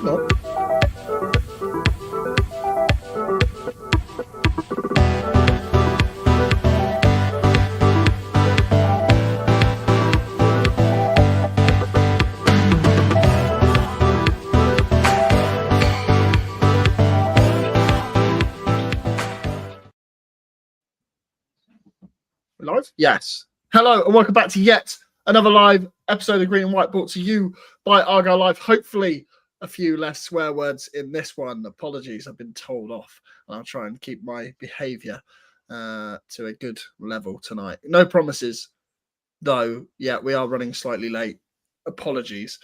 What? Live? Yes. Hello and welcome back to yet another live episode of Green and White, brought to you by Argyle Live. Hopefully a few less swear words in this one. Apologies, I've been told off, and I'll try and keep my behaviour to a good level tonight. No promises, though. Yeah, we are running slightly late. Apologies.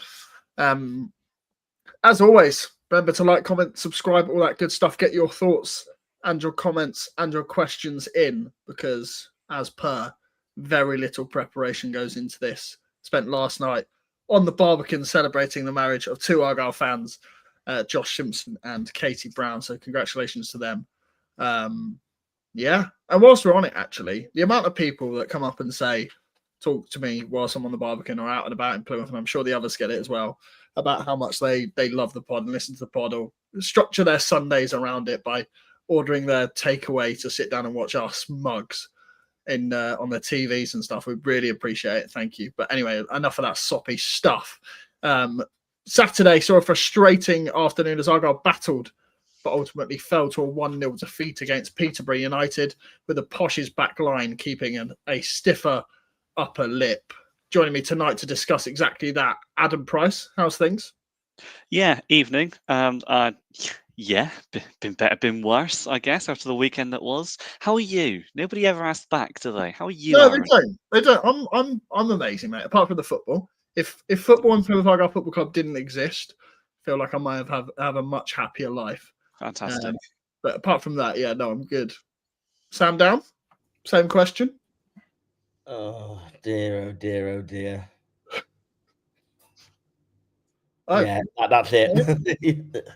As always, remember to like, comment, subscribe, all that good stuff. Get your thoughts and your comments and your questions in, because as per, very little preparation goes into this. Spent last night on the Barbican celebrating the marriage of two Argyle fans, Josh Simpson and Katie Brown. So congratulations to them. Yeah. And whilst we're on it, actually, the amount of people that come up and say, talk to me whilst I'm on the Barbican or out and about in Plymouth, and I'm sure the others get it as well, about how much they love the pod and listen to the pod, or structure their Sundays around it by ordering their takeaway to sit down and watch our mugs in on their TVs and stuff. We really appreciate it. Thank you. But anyway, enough of that soppy stuff. Saturday saw a frustrating afternoon as Argyle battled, but ultimately fell to a 1-0 defeat against Peterborough United, with the Posh's back line keeping a stiffer upper lip. Joining me tonight to discuss exactly that, Adam Price. How's things? Yeah, evening. Yeah, been better, been worse, I guess, after the weekend that was. How are you? Nobody ever asked back, do they? How are you? No, Aaron? They don't. I'm amazing, mate. Apart from the football, if football and Plymouth Argyle Football Club didn't exist, I feel like I might have a much happier life. Fantastic. But apart from that, yeah, no, I'm good. Sam Down, same question. Oh dear, oh dear, oh dear. Oh. Yeah, that's it.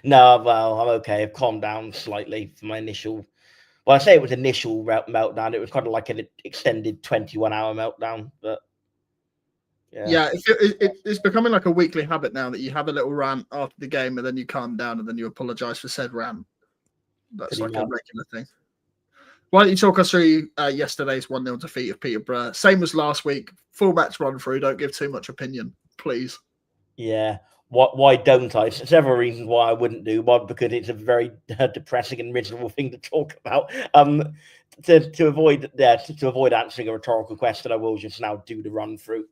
No, well, I'm okay. I've calmed down slightly from my initial. Well, I say it was initial meltdown. It was kind of like an extended 21-hour meltdown. But yeah, it's becoming like a weekly habit now that you have a little rant after the game and then you calm down and then you apologise for said rant. That's like a regular thing. Why don't you talk us through yesterday's 1-0 defeat of Peterborough? Same as last week. Full match run through. Don't give too much opinion, please. Yeah. Why don't I? Several reasons why I wouldn't do. One, because it's a very depressing and miserable thing to talk about. To avoid answering a rhetorical question, I will just now do the run through.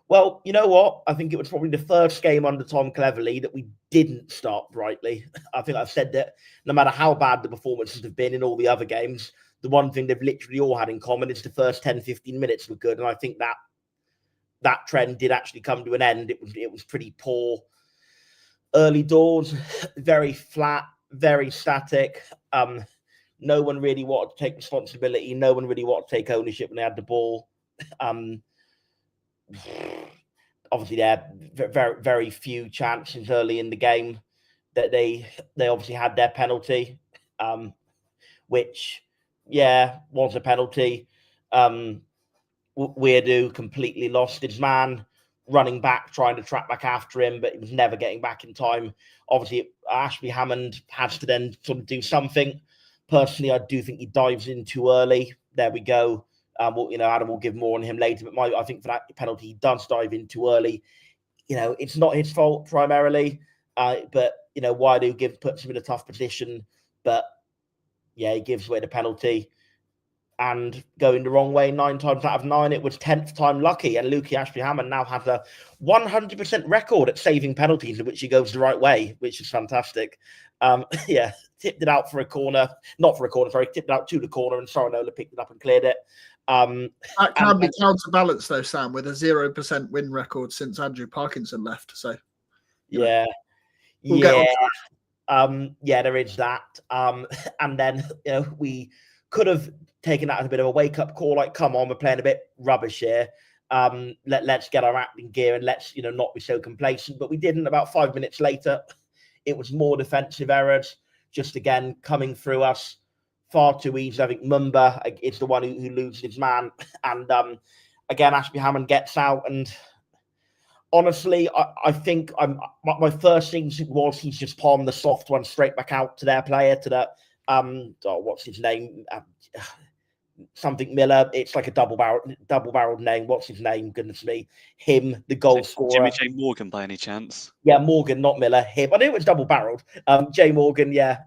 Well, you know what? I think it was probably the first game under Tom Cleverley that we didn't start brightly. I think I've said that no matter how bad the performances have been in all the other games, the one thing they've literally all had in common is the first 10, 15 minutes were good. And I think that trend did actually come to an end. It was pretty poor early doors, very flat, very static. No one really wanted to take responsibility. No one really wanted to take ownership when they had the ball. Obviously, there are very, very few chances early in the game that they obviously had their penalty, which, yeah, was a penalty. Weirdo completely lost his man, running back, trying to track back after him, but he was never getting back in time. Obviously, Ashby Hammond has to then sort of do something. Personally, I do think he dives in too early. There we go. Adam will give more on him later, but I think for that penalty, he does dive in too early. It's not his fault primarily, but Waidu puts him in a tough position. But yeah, he gives away the penalty and going the wrong way 9 times out of 9. It was 10th time lucky, and Luki Ashby Hammond now has a 100% record at saving penalties in which he goes the right way, which is fantastic. Tipped it out for a corner, not for a corner, sorry, tipped it out to the corner, and Sorinola picked it up and cleared it. That can be counterbalanced though, Sam, with a 0% win record since Andrew Parkinson left. So there is that. And then we could have taken that as a bit of a wake-up call, like, come on, we're playing a bit rubbish here. Let's get our acting gear and let's not be so complacent. But we didn't. About 5 minutes later, it was more defensive errors, just again coming through us far too easy. I think Mumba is the one who loses his man, and again Ashby Hammond gets out, and Honestly, I think my first instinct was he's just palmed the soft one straight back out to their player, to that what's his name? Something Miller. It's like a double-barreled name. What's his name? Goodness me. Him, the goal scorer. Jimmy J. Morgan by any chance? Yeah, Morgan, not Miller. Him. I knew it was double-barreled. J. Morgan, yeah.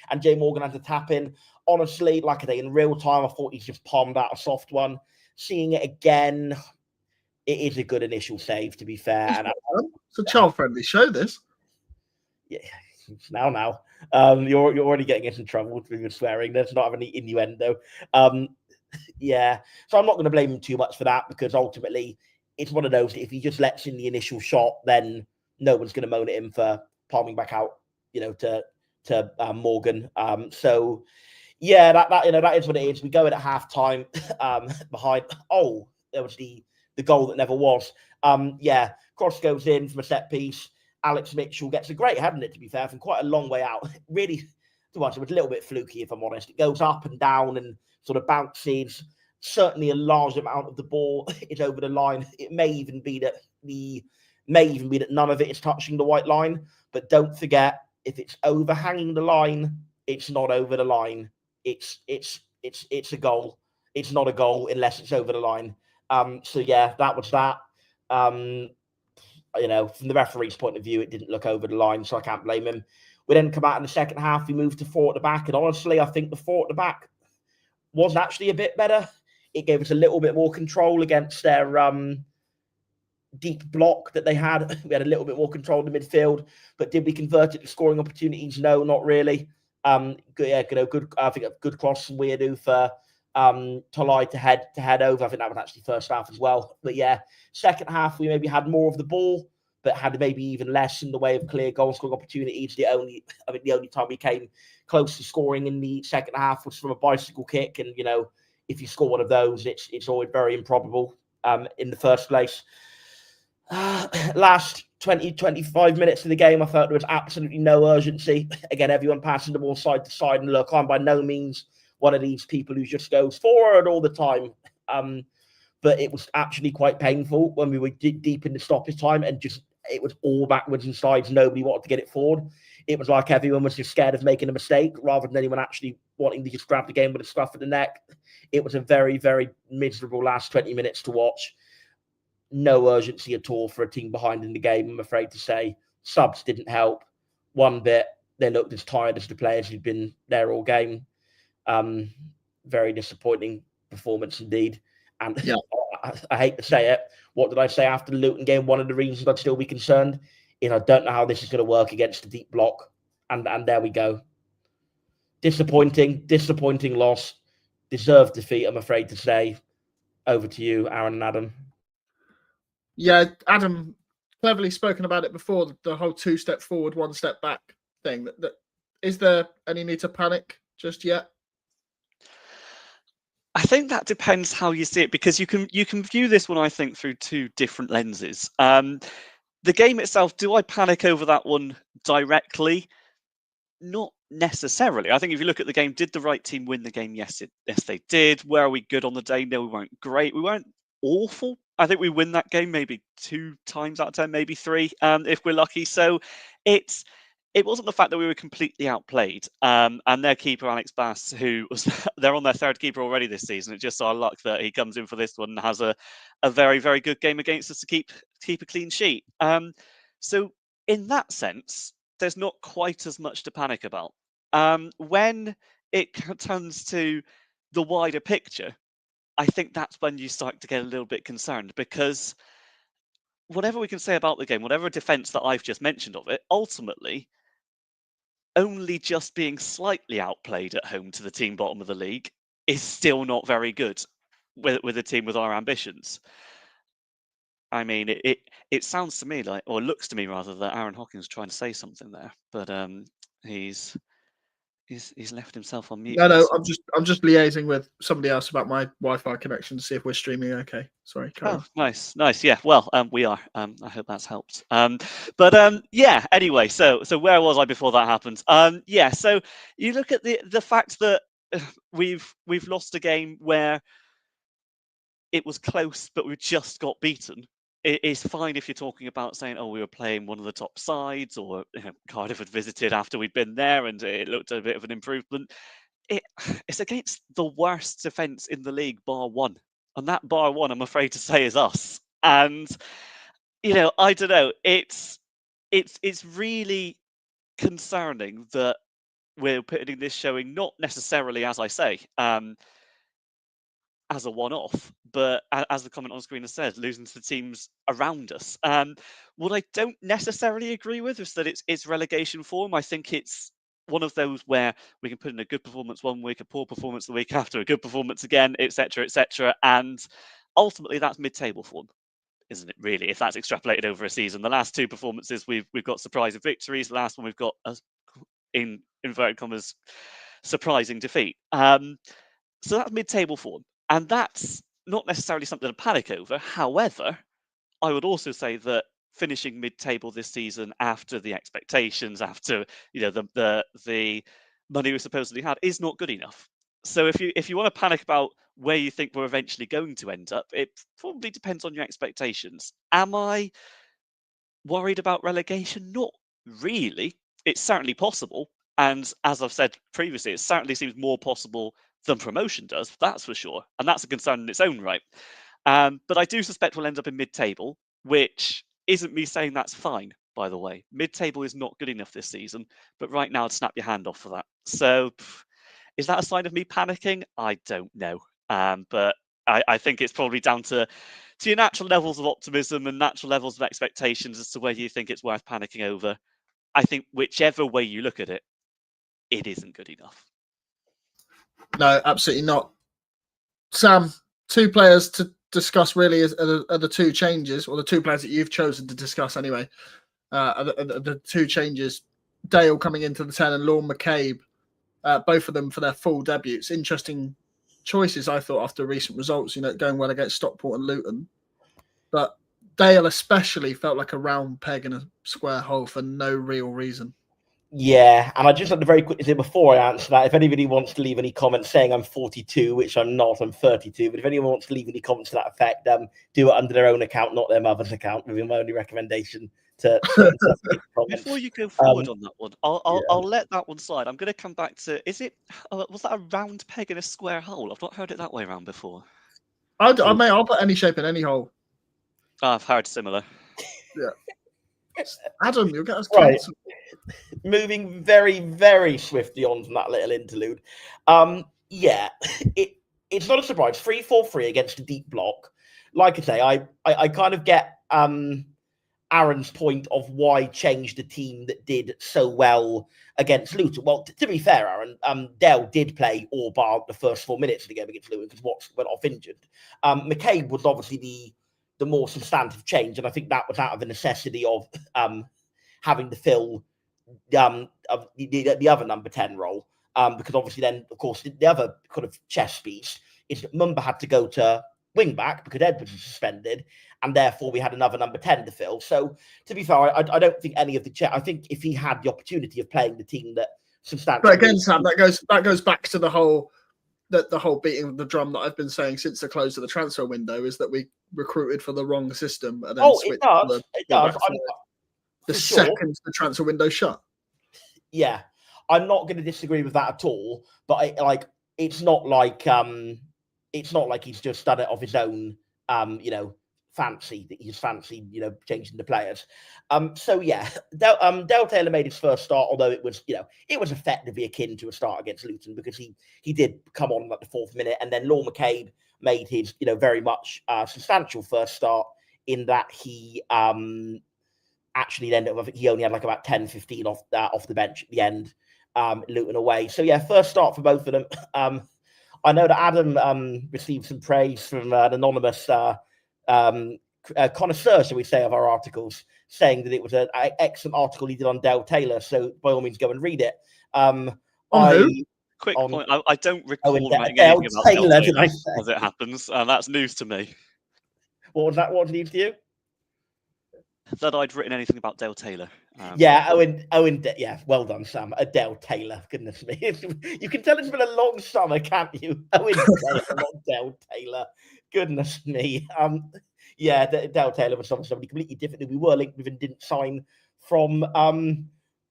And J. Morgan had to tap in. Honestly, like I say, in real time, I thought he's just palmed out a soft one. Seeing it again, it is a good initial save, to be fair. And it's a child-friendly show, this. Yeah, now. You're already getting us in trouble with your swearing. There's not any innuendo. Yeah. So I'm not going to blame him too much for that, because ultimately it's one of those that if he just lets in the initial shot, then no one's going to moan at him for palming back out, to Morgan. So yeah, that is what it is. We go in at halftime behind. Oh, there was the goal that never was. Yeah, cross goes in from a set piece. Alex Mitchell gets a great head in it, to be fair, from quite a long way out. Really, to us, it was a little bit fluky, if I'm honest. It goes up and down and sort of bounces. Certainly a large amount of the ball is over the line. It may even be that none of it is touching the white line. But don't forget, if it's overhanging the line, it's not over the line. It's a goal. It's not a goal unless it's over the line. So yeah, that was that. From the referee's point of view, it didn't look over the line, so I can't blame him. We then come out in the second half. We moved to 4 at the back, and honestly, I think the 4 at the back was actually a bit better. It gave us a little bit more control against their deep block that they had. We had a little bit more control in the midfield, but did we convert it to scoring opportunities? No, not really. Good. I think a good cross from Weirdo for Tolai to head over. I think that was actually first half as well. But yeah, second half we maybe had more of the ball, but had maybe even less in the way of clear goal scoring opportunities. The only time we came close to scoring in the second half was from a bicycle kick, and if you score one of those, it's always very improbable in the first place. Last 20-25 minutes of the game, I felt there was absolutely no urgency. Again, everyone passing the ball side to side, and look, I'm by no means one of these people who just goes forward all the time. But it was actually quite painful when we were deep in the stoppage time, and it was all backwards and sides. Nobody wanted to get it forward. It was like everyone was just scared of making a mistake rather than anyone actually wanting to just grab the game with a scruff of the neck. It was a very, very miserable last 20 minutes to watch. No urgency at all for a team behind in the game, I'm afraid to say. Subs didn't help one bit. They looked as tired as the players who'd been there all game. Very disappointing performance indeed. And yeah. I hate to say it. What did I say after the Luton game? One of the reasons I'd still be concerned is I don't know how this is going to work against the deep block. And there we go. Disappointing loss. Deserved defeat, I'm afraid to say. Over to you, Aaron and Adam. Yeah, Adam, cleverly spoken about it before, the whole 2 step forward, 1 step back thing. Is there any need to panic just yet? I think that depends how you see it, because you can view this one, I think, through 2 different lenses. The game itself, do I panic over that one directly? Not necessarily. I think if you look at the game, did the right team win the game? Yes, they did. Were we good on the day? No, we weren't great. We weren't awful. I think we win that game maybe 2 times out of 10, maybe 3, if we're lucky. So it wasn't the fact that we were completely outplayed. And their keeper, Alex Bass, they're on their 3rd keeper already this season. It's just our luck that he comes in for this one and has a very, very good game against us to keep a clean sheet. So in that sense, there's not quite as much to panic about. When it turns to the wider picture, I think that's when you start to get a little bit concerned, because whatever we can say about the game, whatever defence that I've just mentioned of it, ultimately, only just being slightly outplayed at home to the team bottom of the league is still not very good with a team with our ambitions. I mean, it sounds to me like, or looks to me rather, that Aaron Hawkins is trying to say something there, but he's left himself on mute. No, I'm just liaising with somebody else about my Wi-Fi connection to see if we're streaming okay. Sorry. Oh, nice. Yeah. Well, we are. I hope that's helped. But yeah. Anyway, so where was I before that happened? Yeah. So you look at the fact that we've lost a game where it was close, but we just got beaten. it's fine if you're talking about saying, oh, we were playing one of the top sides, or Cardiff had visited after we'd been there and it looked a bit of an improvement. It's against the worst defence in the league, bar one. And that bar one, I'm afraid to say, is us. And, I don't know. It's really concerning that we're putting this showing not necessarily, as I say, as a one-off, but as the comment on screen has said, losing to the teams around us. What I don't necessarily agree with is that it's relegation form. I think it's one of those where we can put in a good performance one week, a poor performance the week after, a good performance again, etc., and ultimately that's mid-table form, isn't it? Really, if that's extrapolated over a season, the last two performances we've got surprising victories. The last one we've got in inverted commas surprising defeat. So that's mid-table form. And that's not necessarily something to panic over. However, I would also say that finishing mid-table this season after the expectations, after the money we supposedly had, is not good enough. So if you want to panic about where you think we're eventually going to end up, it probably depends on your expectations. Am I worried about relegation? Not really. It's certainly possible. And as I've said previously, it certainly seems more possible than promotion does, that's for sure. And that's a concern in its own right. But I do suspect we'll end up in mid-table, which isn't me saying that's fine, by the way. Mid-table is not good enough this season, but right now I'd snap your hand off for that. So is that a sign of me panicking? I don't know. But I think it's probably down to your natural levels of optimism and natural levels of expectations as to whether you think it's worth panicking over. I think whichever way you look at it, it isn't good enough. No, absolutely not. Sam, two players to discuss really are the two changes, or the two players that you've chosen to discuss anyway. Are the two changes, Dale coming into the 10 and Lorne McCabe, both of them for their full debuts. Interesting choices, I thought, after recent results, going well against Stockport and Luton. But Dale especially felt like a round peg in a square hole for no real reason. Yeah, and I just had to very quickly say before I answer that, if anybody wants to leave any comments saying I'm 42, which I'm not, I'm 32, but if anyone wants to leave any comments to that effect, do it under their own account, not their mother's account, would be my only recommendation to Before you go forward on that one, I'll let that one slide. I'm going to come back to, was that a round peg in a square hole? I've not heard it that way around before. I'll put any shape in any hole. I've heard similar. Yeah. Adam, you'll get us cancelled. Right. Moving very, very swiftly on from that little interlude. It's not a surprise. 3-4-3 against a deep block. Like I say, I kind of get Aaron's point of why change the team that did so well against Luton. Well, to be fair, Aaron, Dell did play all bar the first 4 minutes of the game against Luton because Watts went off injured. McCabe was obviously the more substantive change, and I think that was out of a necessity of having to fill the other number 10 role, because obviously then, of course, the other kind of chess piece is that Mumba had to go to wing back because Edwards was suspended, and therefore we had another number 10 to fill. So to be fair, I don't think any of the I think if he had the opportunity of playing the team that substantially... But again, Sam, that goes back to the whole beating of the drum that I've been saying since the close of the transfer window, is that we recruited for the wrong system and then switched to the second the transfer window shut. Yeah, I'm not going to disagree with that at all. But it's not like he's just done it of his own, fancy, that he's fancied, changing the players. So yeah, Del Taylor made his first start, although it was effectively akin to a start against Luton because he did come on at the 4th minute, and then Lorne McCabe made his, very much substantial first start in that he actually ended up, I think he only had like about 10-15 off the bench at the end, Luton away. So yeah, first start for both of them. I know that Adam received some praise from an anonymous connoisseur, shall we say, of our articles, saying that it was an excellent article he did on Del Taylor. So by all means, go and read it. Quick point. I don't recall writing anything about Del Taylor as it happens. That's news to me. What was that? What was news to you? That I'd written anything about Dale Taylor. Owen, yeah, well done, Sam. Dale Taylor, goodness me. You can tell it's been a long summer, can't you? Owen Taylor, not Dale Taylor. Goodness me. Yeah, Dale Taylor was somebody completely different that we were linked with and didn't sign from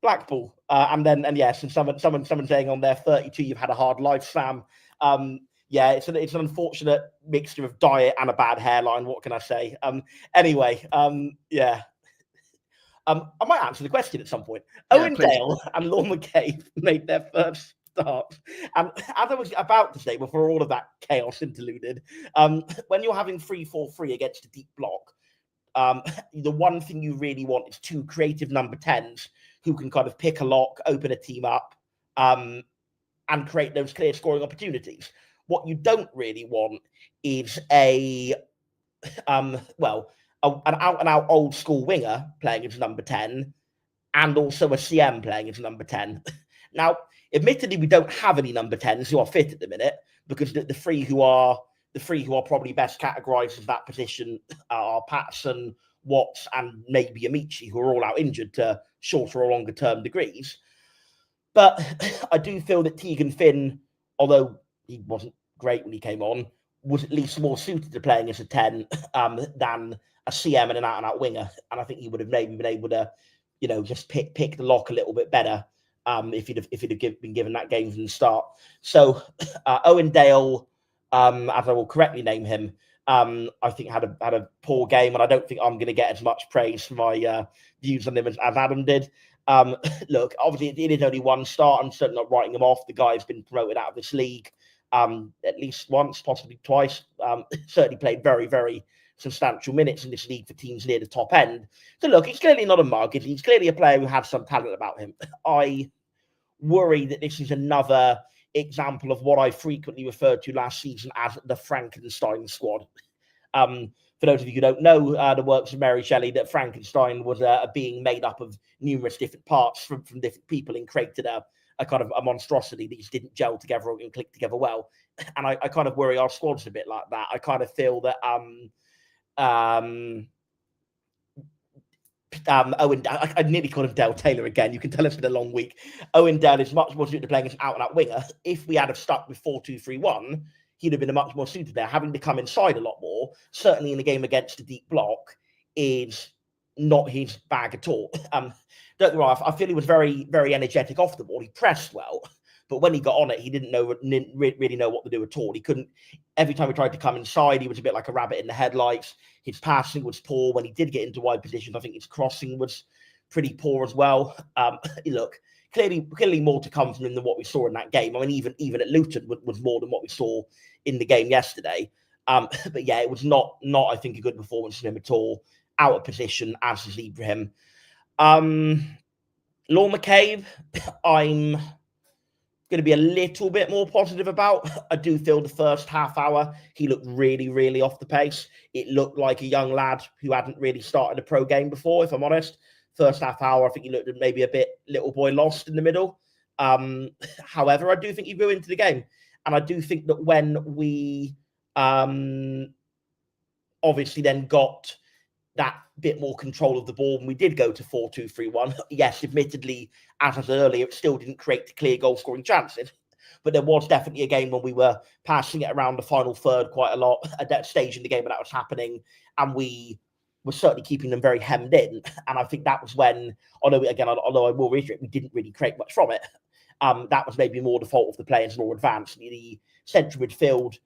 Blackpool. And someone saying on there, 32, you've had a hard life, Sam. Yeah, it's an unfortunate mixture of diet and a bad hairline. What can I say? Anyway, yeah. I might answer the question at some point. Yeah, Owen please. Dale and Lorne McCabe made their first start. And as I was about to say, before all of that chaos interluded, when you're having 3-4-3 against a deep block, the one thing you really want is two creative number 10s who can kind of pick a lock, open a team up, and create those clear scoring opportunities. What you don't really want is an out-and-out old school winger playing as number 10 and also a CM playing as number 10. Now, admittedly, we don't have any number 10s who are fit at the minute, because the three who are probably best categorised as that position are Patterson, Watts, and maybe Amici, who are all out injured to shorter or longer term degrees. But I do feel that Tegan Finn, although he wasn't great when he came on, was at least more suited to playing as a 10 than a CM and an out-and-out winger. And I think he would have maybe been able to, just pick the lock a little bit better if he'd been given that game from the start. So Owen Dale, as I will correctly name him, I think had a poor game, and I don't think I'm going to get as much praise for my views on him as Adam did. Look, obviously it is only one start. I'm certainly not writing him off. The guy's been promoted out of this league at least once, possibly twice. Certainly played very, very substantial minutes in this league for teams near the top end. So look, he's clearly not a mug. He's clearly a player who has some talent about him. I worry that this is another example of what I frequently referred to last season as the Frankenstein squad. For those of you who don't know the works of Mary Shelley, that Frankenstein was a being made up of numerous different parts from different people and created a kind of a monstrosity that just didn't gel together and click together well. And I kind of worry our squad's a bit like that. I kind of feel that Owen, I nearly called him Dale Taylor again. You can tell it's been a long week. Owen Dale is much more suited to playing as an out-and-out winger. If we had stuck with 4-2-3-1, he'd have been a much more suited there. Having to come inside a lot more, certainly in a game against a deep block, is not his bag at all. Don't get me wrong, I feel he was very, very energetic off the ball. He pressed well, but when he got on it, he didn't really know what to do at all. He couldn't. Every time he tried to come inside, he was a bit like a rabbit in the headlights. His passing was poor. When he did get into wide positions, I think his crossing was pretty poor as well. Look, clearly more to come from him than what we saw in that game. I mean, even at Luton was more than what we saw in the game yesterday. But yeah, it was not I think a good performance from him at all. Out of position, as is Ibrahim. Lorne McCabe, I'm going to be a little bit more positive about. I do feel the first half hour, he looked really, really off the pace. It looked like a young lad who hadn't really started a pro game before, if I'm honest. First half hour, I think he looked maybe a bit little boy lost in the middle. However, I do think he grew into the game. And I do think that when we obviously then got that bit more control of the ball, and we did go to 4-2-3-1. Yes, admittedly, as I said earlier, it still didn't create clear goal-scoring chances. But there was definitely a game when we were passing it around the final third quite a lot at that stage in the game when that was happening, and we were certainly keeping them very hemmed in. And I think that was when, although I will reiterate, we didn't really create much from it. That was maybe more the fault of the players more advanced. The central midfield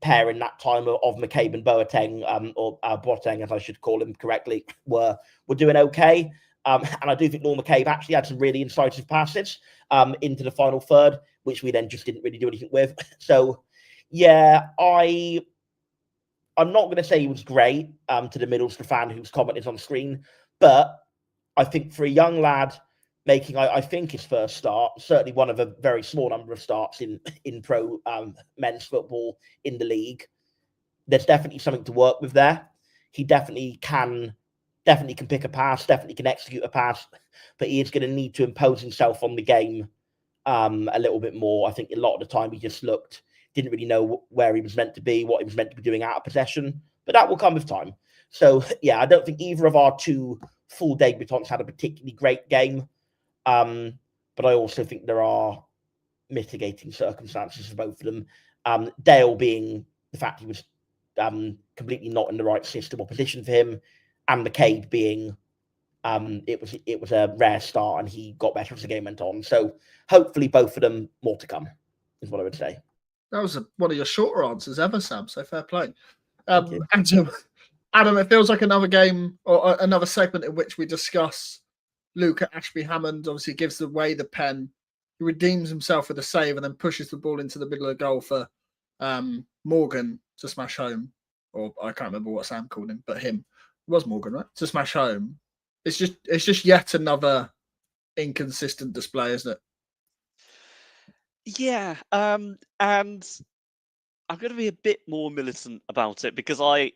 pair in that time of McCabe and Boateng, or Boateng, as I should call him correctly, were doing okay. And I do think Lorne McCabe actually had some really incisive passes into the final third, which we then just didn't really do anything with. So, yeah, I'm not going to say he was great to the Middlesbrough fan whose comment is on screen, but I think for a young lad making, I think, his first start, certainly one of a very small number of starts in pro men's football in the league, there's definitely something to work with there. He definitely can pick a pass, definitely can execute a pass, but he is going to need to impose himself on the game a little bit more. I think a lot of the time he just didn't really know where he was meant to be, what he was meant to be doing out of possession, but that will come with time. So, yeah, I don't think either of our two full debutants had a particularly great game. But I also think there are mitigating circumstances for both of them. Dale being the fact he was completely not in the right system or position for him, and McCabe being it was a rare start and he got better as the game went on. So hopefully both of them, more to come, is what I would say. That was one of your shorter answers ever, Sam. So fair play. Thank you. Adam, it feels like another game or another segment in which we discuss Luke Ashby Hammond. Obviously, gives away the pen. He redeems himself with a save and then pushes the ball into the middle of the goal for Morgan to smash home. Or I can't remember what Sam called him, but him. It was Morgan, right? To smash home. It's just yet another inconsistent display, isn't it? Yeah, and I'm going to be a bit more militant about it because I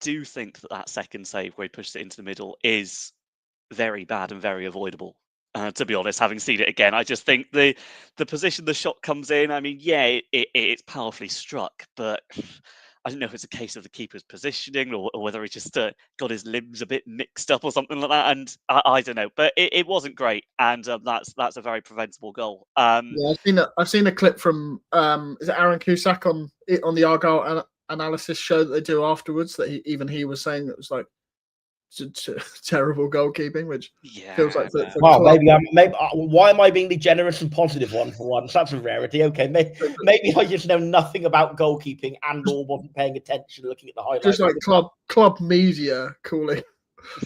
do think that second save where he pushed it into the middle is very bad and very avoidable. To be honest, having seen it again, I just think the position the shot comes in. I mean, yeah, it's powerfully struck, but I don't know if it's a case of the keeper's positioning or whether he just got his limbs a bit mixed up or something like that. And I don't know, but it wasn't great, and that's a very preventable goal. Yeah, I've seen a clip from is it Aaron Cusack on the Argyle analysis show that they do afterwards that he was saying that it was like terrible goalkeeping, which feels like maybe why am I being the generous and positive one for once? That's a rarity. Okay, maybe I just know nothing about goalkeeping and or wasn't paying attention looking at the highlights. Just like club media calling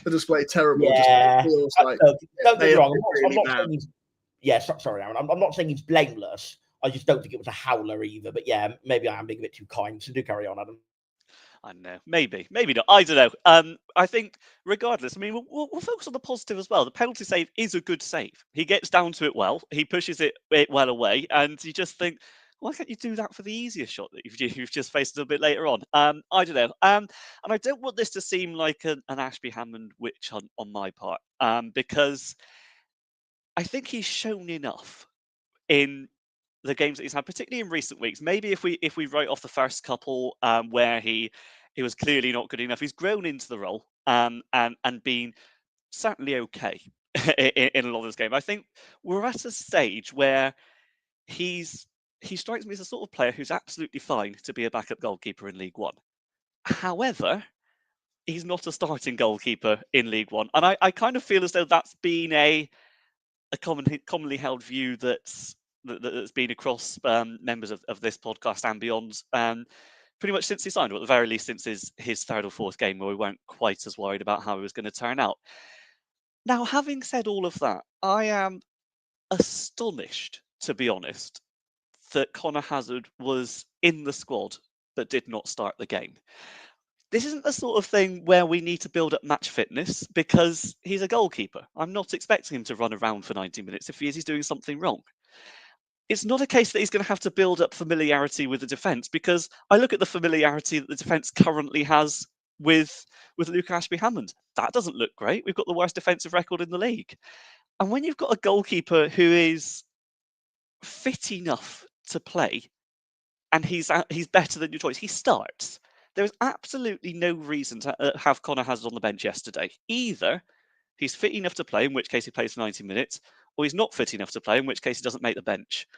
the display terrible. Yeah, just feels like don't get me wrong. I'm not saying sorry, Aaron. I'm not saying he's blameless. I just don't think it was a howler either. But yeah, maybe I am being a bit too kind. So do carry on, Adam. I don't know. Maybe not. I don't know. I think regardless, I mean, we'll focus on the positive as well. The penalty save is a good save. He gets down to it well. He pushes it well away, and you just think, why can't you do that for the easier shot that you've just faced a bit later on? I don't know. And I don't want this to seem like an Ashby Hammond witch hunt on my part, because I think he's shown enough in the games that he's had, particularly in recent weeks. Maybe if we write off the first couple where he was clearly not good enough, he's grown into the role and been certainly okay in a lot of this game. I think we're at a stage where he strikes me as a sort of player who's absolutely fine to be a backup goalkeeper in League One. However, he's not a starting goalkeeper in League One, and I kind of feel as though that's been a commonly held view that's been across members of this podcast and beyond, pretty much since he signed, or at the very least since his third or fourth game, where we weren't quite as worried about how he was going to turn out. Now, having said all of that, I am astonished, to be honest, that Conor Hazard was in the squad but did not start the game. This isn't the sort of thing where we need to build up match fitness because he's a goalkeeper. I'm not expecting him to run around for 90 minutes. If he is, he's doing something wrong. It's not a case that he's going to have to build up familiarity with the defence, because I look at the familiarity that the defence currently has with Luke Ashby Hammond. That doesn't look great. We've got the worst defensive record in the league. And when you've got a goalkeeper who is fit enough to play and he's better than your choice, he starts. There is absolutely no reason to have Conor Hazard on the bench yesterday. Either he's fit enough to play, in which case he plays for 90 minutes, or he's not fit enough to play, in which case he doesn't make the bench.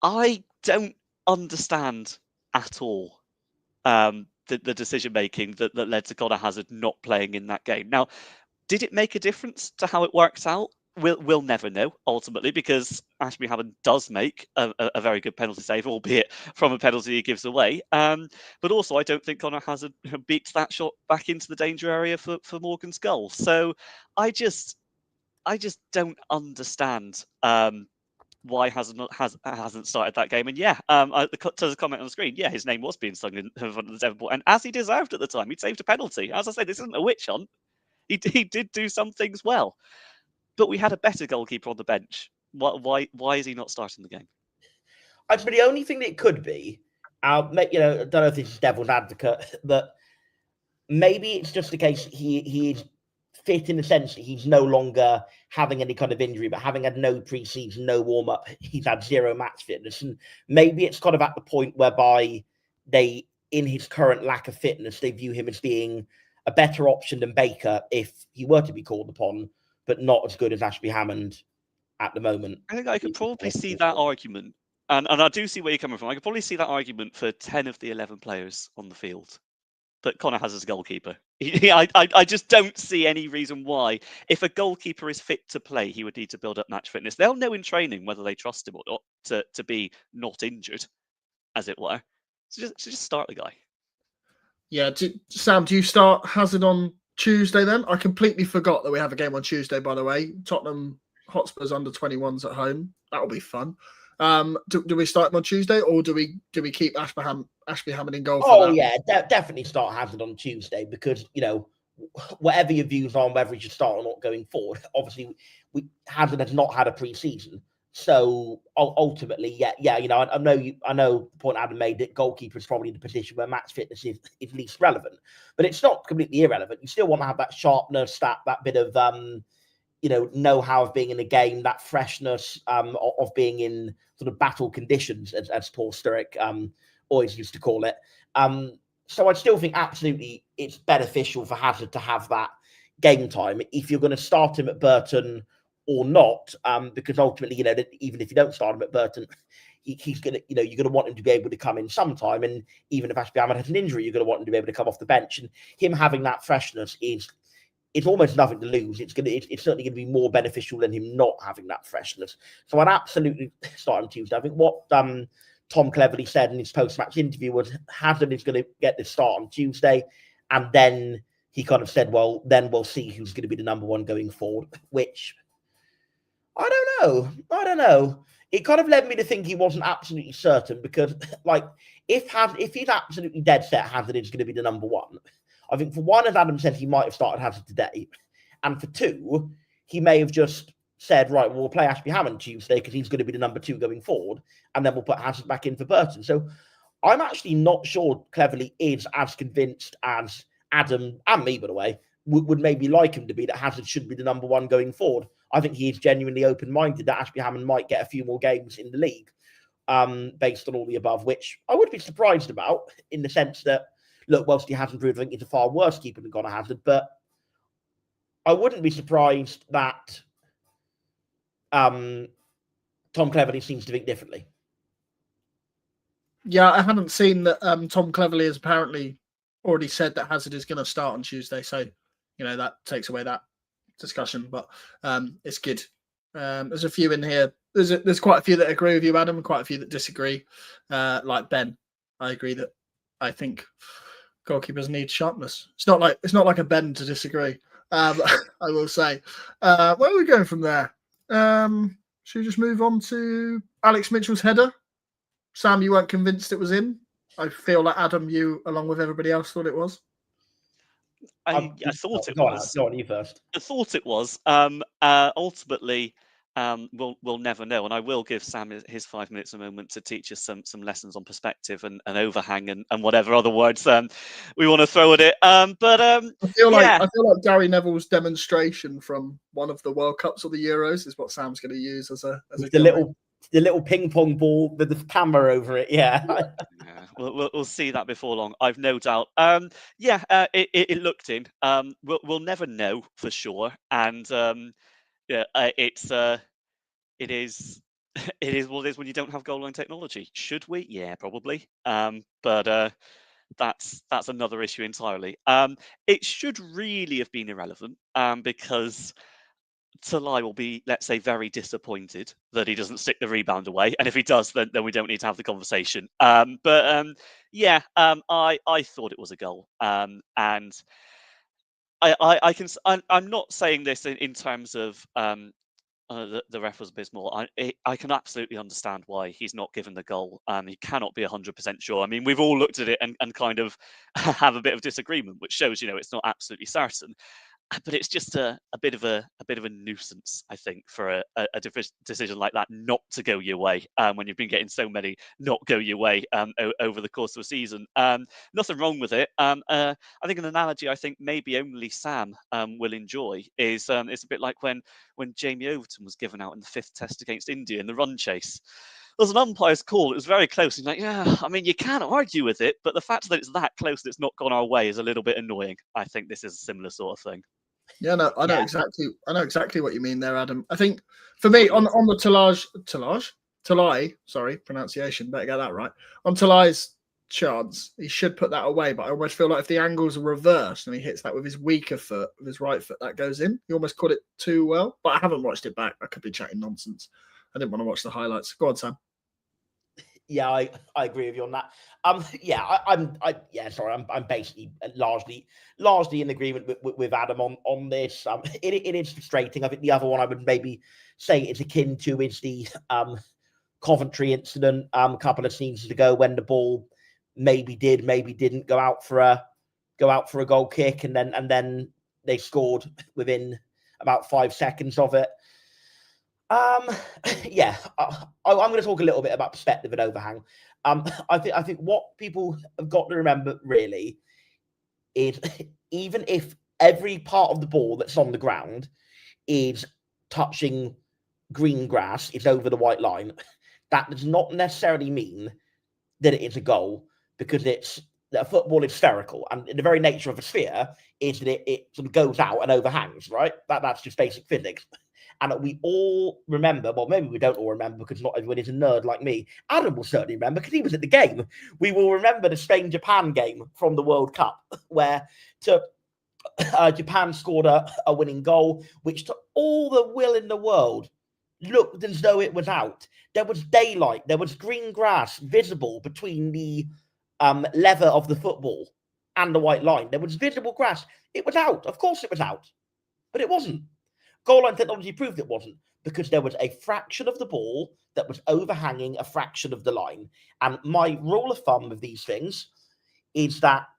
I don't understand at all the decision-making that led to Conor Hazard not playing in that game. Now, did it make a difference to how it works out? We'll never know, ultimately, because Ashby Hammond does make a very good penalty save, albeit from a penalty he gives away. But also, I don't think Conor Hazard beats that shot back into the danger area for Morgan's goal. So I just don't understand why hasn't started that game. And yeah, to the comment on the screen, yeah, his name was being sung in front of the Devonport, and as he deserved at the time. He'd saved a penalty. As I say, this isn't a witch hunt. He did do some things well. But we had a better goalkeeper on the bench. Why is he not starting the game? I'd say the only thing that it could be, I don't know if this is devil's advocate, but maybe it's just the case he is fit in the sense that he's no longer having any kind of injury, but having had no pre-season, no warm-up, he's had zero match fitness. And maybe it's kind of at the point whereby they, in his current lack of fitness, they view him as being a better option than Baker if he were to be called upon, but not as good as Ashby Hammond at the moment. I think I could probably see that argument And I do see where you're coming from. I could probably see that argument for 10 of the 11 players on the field. But Connor has as a goalkeeper. I just don't see any reason why. If a goalkeeper is fit to play, he would need to build up match fitness. They'll know in training whether they trust him or not to be not injured, as it were. So just start the guy. Yeah, Sam, do you start Hazard on Tuesday then? I completely forgot that we have a game on Tuesday, by the way. Tottenham Hotspur's under 21s at home. That'll be fun. Do we start him on Tuesday, or do we keep Ashby Hammond in goal for that? Yeah, definitely start Hazard on Tuesday, because, you know, whatever your views on whether he should start or not going forward, obviously Hazard has not had a pre-season. So ultimately, yeah, you know, I know the point Adam made that goalkeeper is probably the position where match fitness is least relevant, but it's not completely irrelevant. You still want to have that sharpness, that bit of know-how of being in a game, that freshness of being in sort of battle conditions, as Paul Sturrock always used to call it. So I still think absolutely it's beneficial for Hazard to have that game time if you're going to start him at Burton or not, because ultimately, you know, that even if you don't start him at Burton, he's going to, you know, you're going to want him to be able to come in sometime. And even if Ashby Hammond has an injury, you're going to want him to be able to come off the bench. And him having that freshness it's almost nothing to lose. It's certainly going to be more beneficial than him not having that freshness. So I'd absolutely start on Tuesday. I think what Tom Cleverley said in his post-match interview was Hazard is going to get this start on Tuesday, and then he kind of said, well, then we'll see who's going to be the number one going forward, which I don't know. It kind of led me to think he wasn't absolutely certain, because, like, if he's absolutely dead set Hazard is going to be the number one, I think for one, as Adam said, he might have started Hazard today. And for two, he may have just said, right, well, we'll play Ashby Hammond Tuesday because he's going to be the number two going forward, and then we'll put Hazard back in for Burton. So I'm actually not sure Cleverley is as convinced as Adam, and me, by the way, would maybe like him to be, that Hazard should be the number one going forward. I think he is genuinely open-minded that Ashby Hammond might get a few more games in the league based on all the above, which I would be surprised about, in the sense that, look, whilst he hasn't proved, I think he's a far worse keeper than Connor Hazard, but I wouldn't be surprised that Tom Cleverley seems to think differently. Yeah, I haven't seen that Tom Cleverley has apparently already said that Hazard is going to start on Tuesday, so, you know, that takes away that discussion, but it's good. There's a few in here. There's quite a few that agree with you, Adam, quite a few that disagree. Like Ben, I agree that I think goalkeepers need sharpness. It's not like a Ben to disagree. I will say. Where are we going from there? Should we just move on to Alex Mitchell's header? Sam, you weren't convinced it was in. I feel like Adam, you, along with everybody else, thought it was. I thought it was. Go on, you first. I thought it was. Ultimately, we'll never know, and I will give Sam his 5 minutes a moment to teach us some lessons on perspective and overhang and whatever other words we want to throw at it. I feel like Gary Neville's demonstration from one of the World Cups or the Euros is what Sam's going to use as a the little ping pong ball with the camera over it. Yeah. We'll see that before long, I've no doubt. It looked in. We'll never know for sure, and it is what it is when you don't have goal line technology. Should we? Yeah, probably. But that's another issue entirely. It should really have been irrelevant, because Talai will be, let's say, very disappointed that he doesn't stick the rebound away, and if he does, then we don't need to have the conversation. I thought it was a goal, and I'm not saying this in terms of the ref was abysmal. I can absolutely understand why he's not given the goal. He cannot be 100% sure. I mean, we've all looked at it and kind of have a bit of disagreement, which shows, you know, it's not absolutely certain. But it's just a bit of a nuisance, I think, for a decision like that not to go your way when you've been getting so many not go your way over the course of a season. Nothing wrong with it. I think an analogy I think maybe only Sam will enjoy is it's a bit like when Jamie Overton was given out in the 5th test against India in the run chase. There's an umpire's call. It was very close. He's like, yeah, I mean, you can't argue with it, but the fact that it's that close that it's not gone our way is a little bit annoying. I think this is a similar sort of thing. Yeah, no, I know exactly what you mean there, Adam. I think for me on the Talai, sorry, pronunciation, better get that right. On Talai's chance, he should put that away, but I almost feel like if the angles are reversed and he hits that with his weaker foot, with his right foot, that goes in. He almost caught it too well, but I haven't watched it back. I could be chatting nonsense. I didn't want to watch the highlights. Go on, Sam. Yeah, I agree with you on that. I'm basically largely in agreement with Adam on this. It is frustrating. I think the other one I would maybe say is akin to is the Coventry incident a couple of seasons ago when the ball maybe didn't go out for a goal kick, and then they scored within about 5 seconds of it. I'm going to talk a little bit about perspective and overhang. I think what people have got to remember really is even if every part of the ball that's on the ground is touching green grass, it's over the white line, that does not necessarily mean that it is a goal, because that football is spherical, and the very nature of a sphere is that it sort of goes out and overhangs, right? That's just basic physics. And we all remember, well, maybe we don't all remember because not everyone is a nerd like me. Adam will certainly remember because he was at the game. We will remember the Spain-Japan game from the World Cup where Japan scored a winning goal, which to all the will in the world looked as though it was out. There was daylight. There was green grass visible between the leather of the football and the white line. There was visible grass. It was out. Of course it was out. But it wasn't. Goal line technology proved it wasn't, because there was a fraction of the ball that was overhanging a fraction of the line. And my rule of thumb with these things is that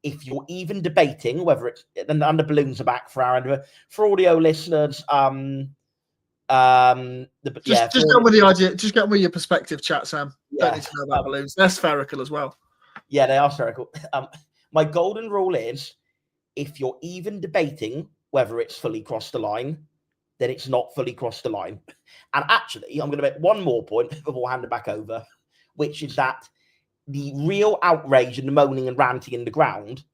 if you're even debating whether it's, and the balloons are back for our for audio listeners, Just get with the idea. Just get with your perspective, chat, Sam. Yeah. Don't need to know about balloons. They're spherical as well. Yeah, they are spherical. My golden rule is, if you're even debating whether it's fully crossed the line, then it's not fully crossed the line. And actually, I'm going to make one more point before handing back over, which is that the real outrage and the moaning and ranting in the ground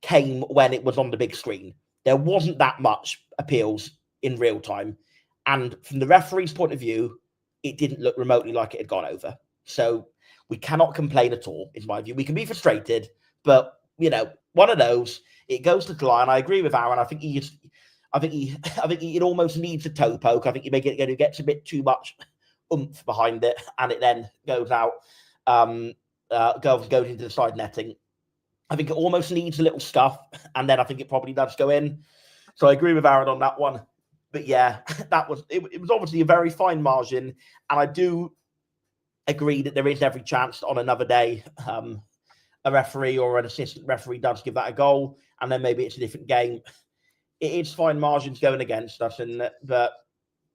came when it was on the big screen. There wasn't that much appeals in real time. And from the referee's point of view, it didn't look remotely like it had gone over. So we cannot complain at all, in my view. We can be frustrated, but one of those, it goes to the line. I agree with Aaron. I think it almost needs a toe poke. I think it gets a bit too much oomph behind it, and it then goes out, goes into the side netting. I think it almost needs a little scuff, and then I think it probably does go in. So I agree with Aaron on that one. But yeah, it was obviously a very fine margin, and I do agree that there is every chance on another day a referee or an assistant referee does give that a goal, and then maybe it's a different game. It is fine margins going against us, but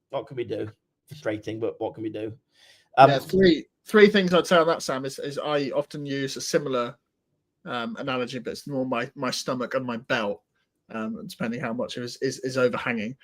what can we do? Frustrating, but what can we do? Three things I'd say on that, Sam, is I often use a similar analogy, but it's more my stomach and my belt, depending how much is overhanging.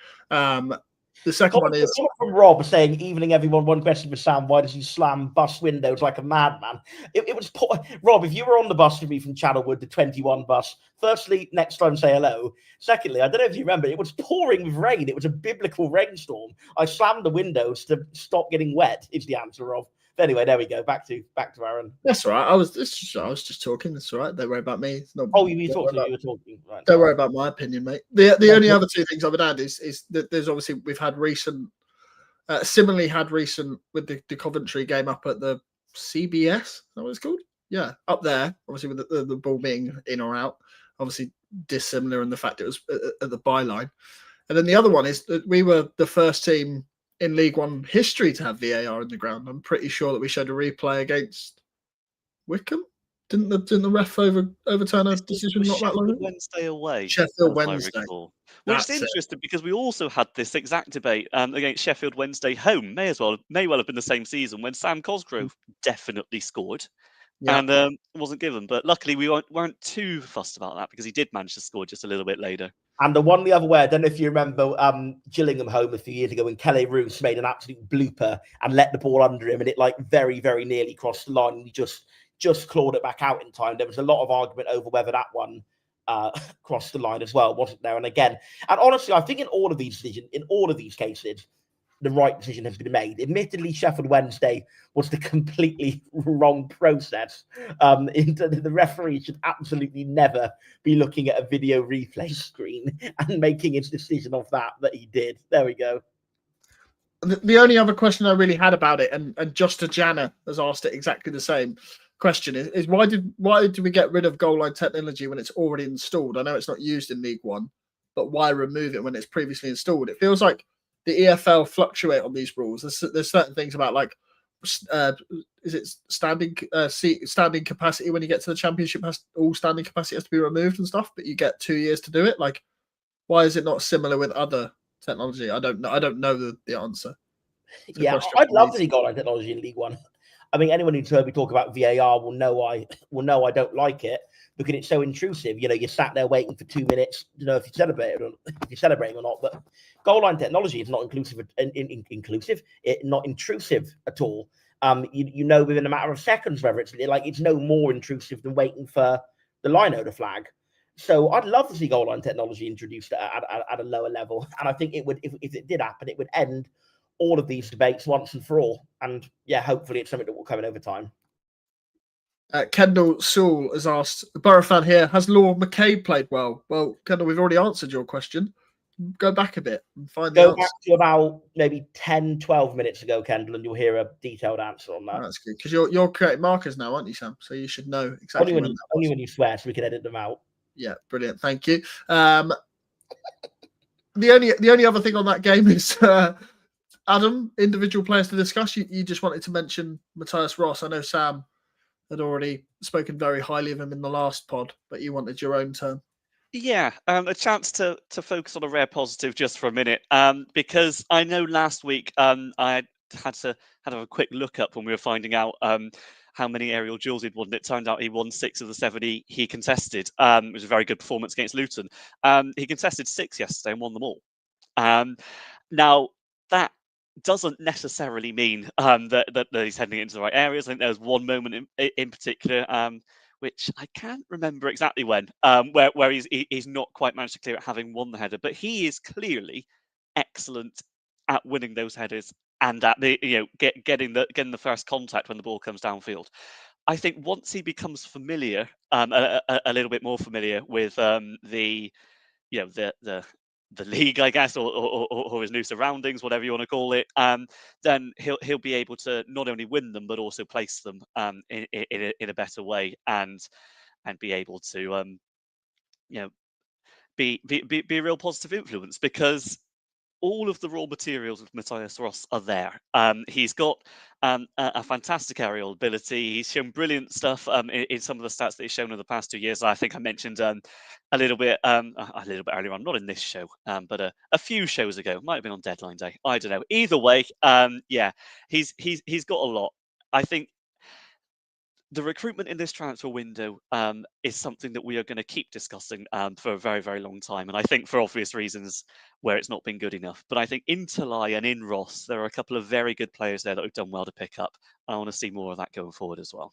The second one is from Rob saying, "Evening, everyone. One question for Sam: why does he slam bus windows like a madman?" It was poor. Rob, if you were on the bus with me from Channelwood, the 21 bus, firstly, next time say hello. Secondly, I don't know if you remember, it was pouring with rain. It was a biblical rainstorm. I slammed the windows to stop getting wet. Is the answer, Rob. But anyway, there we go. Back to Aaron. That's all right. I was just talking. That's all right. Don't worry about me. You were talking. Right. Don't worry about my opinion, mate. The only other two things I would add is that there's obviously we've had recent, similarly had recent with the Coventry game up at the CBS. Is that what it's called? Yeah, up there. Obviously with the ball being in or out. Obviously dissimilar in the fact it was at the byline. And then the other one is that we were the first team in League One history to have VAR in the ground. I'm pretty sure that we showed a replay against Wickham. Didn't the ref overturn a decision not that long ago? Wednesday away. Sheffield Wednesday. Which is interesting because we also had this exact debate against Sheffield Wednesday home. May well have been the same season when Sam Cosgrove definitely scored. Yeah. And wasn't given. But luckily we weren't too fussed about that because he did manage to score just a little bit later. And the one the other way, I don't know if you remember Gillingham home a few years ago when Kelly Roos made an absolute blooper and let the ball under him, and it very, very nearly crossed the line. And he just clawed it back out in time. There was a lot of argument over whether that one crossed the line as well, wasn't there? And again, and honestly, I think in all of these cases, the right decision has been made. Admittedly, Sheffield Wednesday was the completely wrong process. The referee should absolutely never be looking at a video replay screen and making his decision off that he did. There we go. The only other question I really had about it, and Justa Jana has asked it exactly the same question, is why did we get rid of goal line technology when it's already installed? I know it's not used in League One, but why remove it when it's previously installed? It feels like the EFL fluctuate on these rules. There's certain things about, like, is it standing capacity when you get to the Championship? All standing capacity has to be removed and stuff, but you get 2 years to do it. Like, why is it not similar with other technology? I don't know the answer. Yeah, I'd love to see goal line technology in League One. I mean, anyone who's heard me talk about VAR will know I don't like it because it's so intrusive. You know, you're sat there waiting for 2 minutes to know if you're celebrating or not. But goal line technology is not not intrusive at all. You know within a matter of seconds whether it's no more intrusive than waiting for the line to flag. So I'd love to see goal line technology introduced at a lower level, and I think it would, if it did happen, it would end all of these debates once and for all. And yeah, hopefully it's something that will come in over time. Kendall Sewell has asked, Borough fan here, has Lord McCabe played well? Well, Kendall, we've already answered your question. Go back a bit and find the answer. Go back to about maybe 10, 12 minutes ago, Kendall, and you'll hear a detailed answer on that. That's good, because you're creating markers now, aren't you, Sam? So you should know exactly only when you swear, so we can edit them out. Yeah, brilliant. Thank you. The only other thing on that game is Adam, individual players to discuss. You just wanted to mention Matthias Ross. I know Sam had already spoken very highly of him in the last pod, but you wanted your own turn. Yeah, a chance to focus on a rare positive just for a minute, because I know last week I had to have a quick look up when we were finding out how many aerial duels he'd won. It turned out he won 6 of the 7 he contested. It was a very good performance against Luton. He contested 6 yesterday and won them all. Now, that doesn't necessarily mean that he's heading into the right areas. I think there's one moment in particular, which I can't remember exactly when, where he's not quite managed to clear it, having won the header. But he is clearly excellent at winning those headers and at the getting the first contact when the ball comes downfield. I think once he becomes familiar, a little bit more familiar with the league, I guess, or his new surroundings, whatever you want to call it, then he'll be able to not only win them but also place them in a better way and be able to be a real positive influence, because all of the raw materials of Matthias Ross are there. He's got a fantastic aerial ability. He's shown brilliant stuff in some of the stats that he's shown in the past 2 years. I think I mentioned a little bit earlier on, not in this show, but a few shows ago. Might have been on deadline day. I don't know. Either way, yeah, he's got a lot. I think the recruitment in this transfer window is something that we are going to keep discussing for a very, very long time. And I think for obvious reasons where it's not been good enough. But I think in Talai and in Ross, there are a couple of very good players there that have done well to pick up. I want to see more of that going forward as well.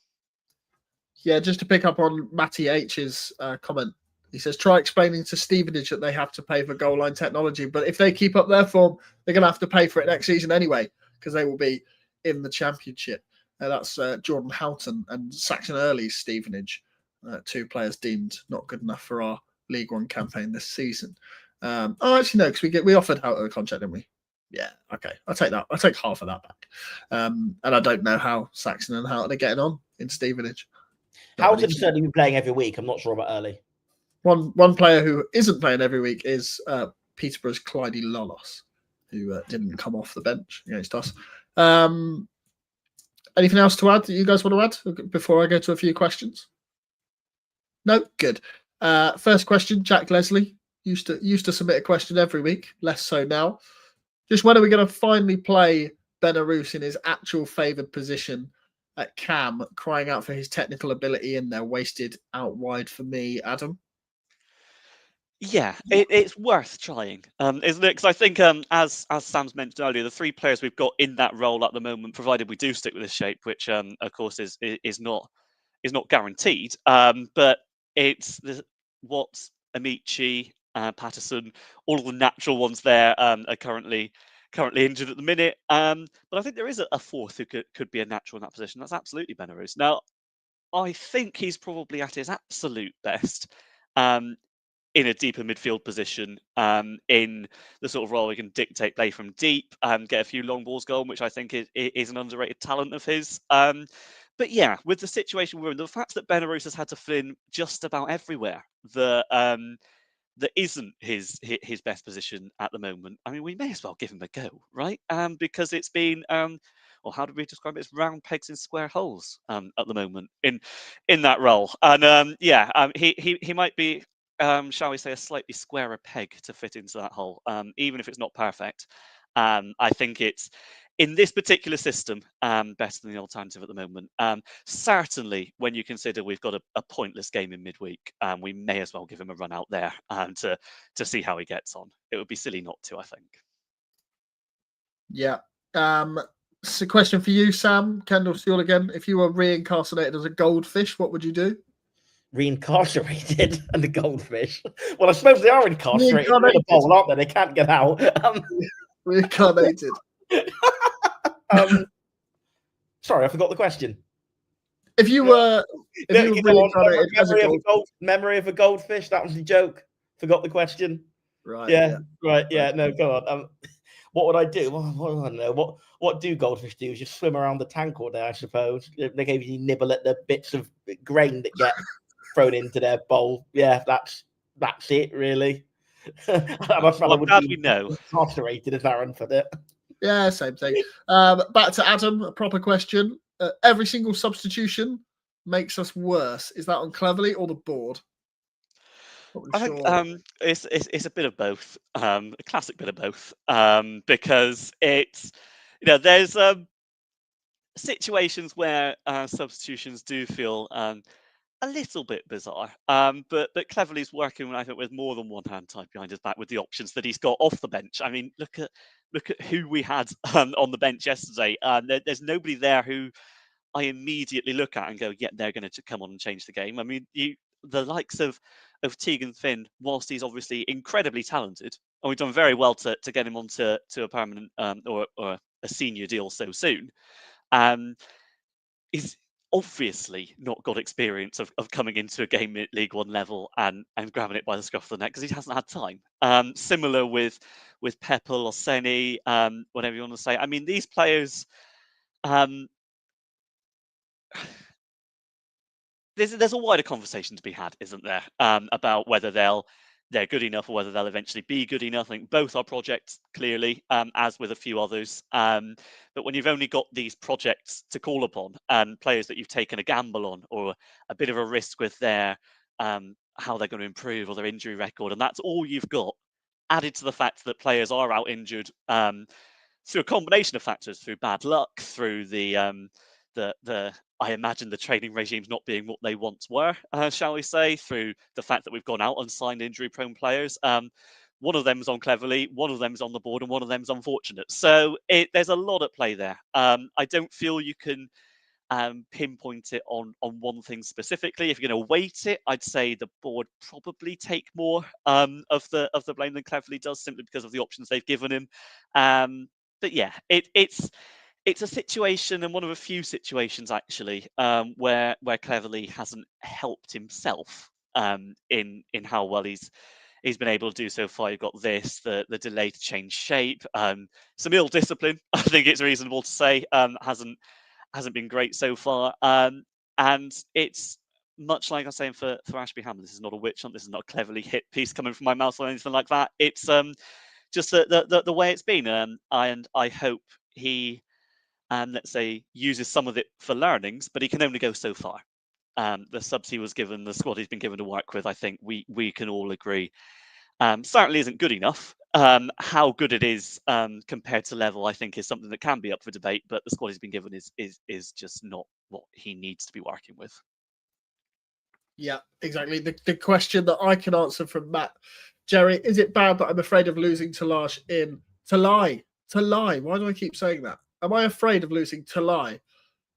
Yeah, just to pick up on Matty H's comment. He says, try explaining to Stevenage that they have to pay for goal line technology. But if they keep up their form, they're going to have to pay for it next season anyway, because they will be in the Championship. That's Jordan Houghton and Saxon Early's Stevenage, 2 players deemed not good enough for our League One campaign this season. Actually, no, because we offered Houghton a contract, didn't we? Yeah, okay. I'll take that. I'll take half of that back. And I don't know how Saxon and Houghton are getting on in Stevenage. Houghton's certainly been playing every week. I'm not sure about Early. One player who isn't playing every week is Peterborough's Clyde Lolos, who didn't come off the bench against us. Anything else to add that you guys want to add before I go to a few questions? No? Good. First question, Jack Leslie. Used to submit a question every week, less so now. Just when are we going to finally play Benarous in his actual favoured position at Cam, crying out for his technical ability in there, wasted out wide for me, Adam? Yeah, it's worth trying, isn't it? Because I think, as Sam's mentioned earlier, the 3 players we've got in that role at the moment, provided we do stick with this shape, which of course is not guaranteed, but it's Watts, Amici, Patterson, all of the natural ones there are currently injured at the minute. But I think there is a fourth who could be a natural in that position. That's absolutely Benarous. Now, I think he's probably at his absolute best in a deeper midfield position, in the sort of role he can dictate play from deep, get a few long balls going, which I think is an underrated talent of his. But yeah, with the situation we're in, the fact that Benarous has had to fill in just about everywhere that isn't his best position at the moment, I mean, we may as well give him a go, right? Because it's been, or how do we describe it? It's round pegs in square holes at the moment in that role. And he might be, shall we say, a slightly squarer peg to fit into that hole, even if it's not perfect. I think it's, in this particular system, better than the alternative at the moment. Certainly, when you consider we've got a pointless game in midweek, we may as well give him a run out there to see how he gets on. It would be silly not to, I think. Yeah. So question for you, Sam. Kendall Steele again. If you were reincarnated as a goldfish, what would you do? Reincarcerated and the goldfish. Well, I suppose they are incarcerated in a bowl, aren't they? They can't get out. Reincarnated. Sorry, I forgot the question. If you were reincarnated as a memory of a goldfish, that was the joke. Forgot the question. Right. Yeah. Right. Yeah. No. Go on. What would I do? Well, I don't know. What do goldfish do? Just swim around the tank all day, I suppose. They gave you nibble at the bits of grain that get thrown into their bowl. Yeah, that's it, really. I'm glad we know. Incarcerated, as Darren put it. Yeah, same thing. Back to Adam, a proper question. Every single substitution makes us worse. Is that on Cleverley or the board? I think it's a bit of both, a classic bit of both, because it's, there's situations where substitutions do feel a little bit bizarre, but Cleverley's working, I think, with more than one hand tied behind his back with the options that he's got off the bench. I mean, look at who we had on the bench yesterday. There's nobody there who I immediately look at and go, yeah, they're going to come on and change the game. I mean, the likes of Tegan Finn, whilst he's obviously incredibly talented, and we've done very well to get him onto a permanent or a senior deal so soon, he's obviously not got experience of coming into a game at League One level and grabbing it by the scruff of the neck, because he hasn't had time. Similar with Pepple or Seni, whatever you want to say. I mean, these players, there's a wider conversation to be had, isn't there, about whether they're good enough or whether they'll eventually be good enough. I think both are projects, clearly, as with a few others. But when you've only got these projects to call upon, and players that you've taken a gamble on or a bit of a risk with their how they're going to improve or their injury record, and that's all you've got, added to the fact that players are out injured through a combination of factors, through bad luck, through the I imagine the training regimes not being what they once were, shall we say, through the fact that we've gone out and signed injury-prone players. One of them's on Cleverley, one of them's on the board, and one of them's unfortunate. So there's a lot at play there. I don't feel you can pinpoint it on one thing specifically. If you're going to weight it, I'd say the board probably take more of the blame than Cleverley does, simply because of the options they've given him. But yeah, it's a situation, and one of a few situations actually, where Cleverley hasn't helped himself in how well he's been able to do so far. You've got the delay to change shape, some ill discipline, I think it's reasonable to say, hasn't been great so far, and it's much like I was saying for Ashby Hammond. This is not a witch hunt. This is not a cleverly hit piece coming from my mouth or anything like that. It's just the way it's been, and I hope he, let's say, uses some of it for learnings, but he can only go so far. The subs he was given, the squad he's been given to work with, I think we can all agree, certainly isn't good enough. How good it is compared to level, I think, is something that can be up for debate, but the squad he's been given is just not what he needs to be working with. Yeah, exactly. The question that I can answer from Matt, Jerry, is it bad that I'm afraid of losing Talash in Talai? Why do I keep saying that? Am I afraid of losing Talai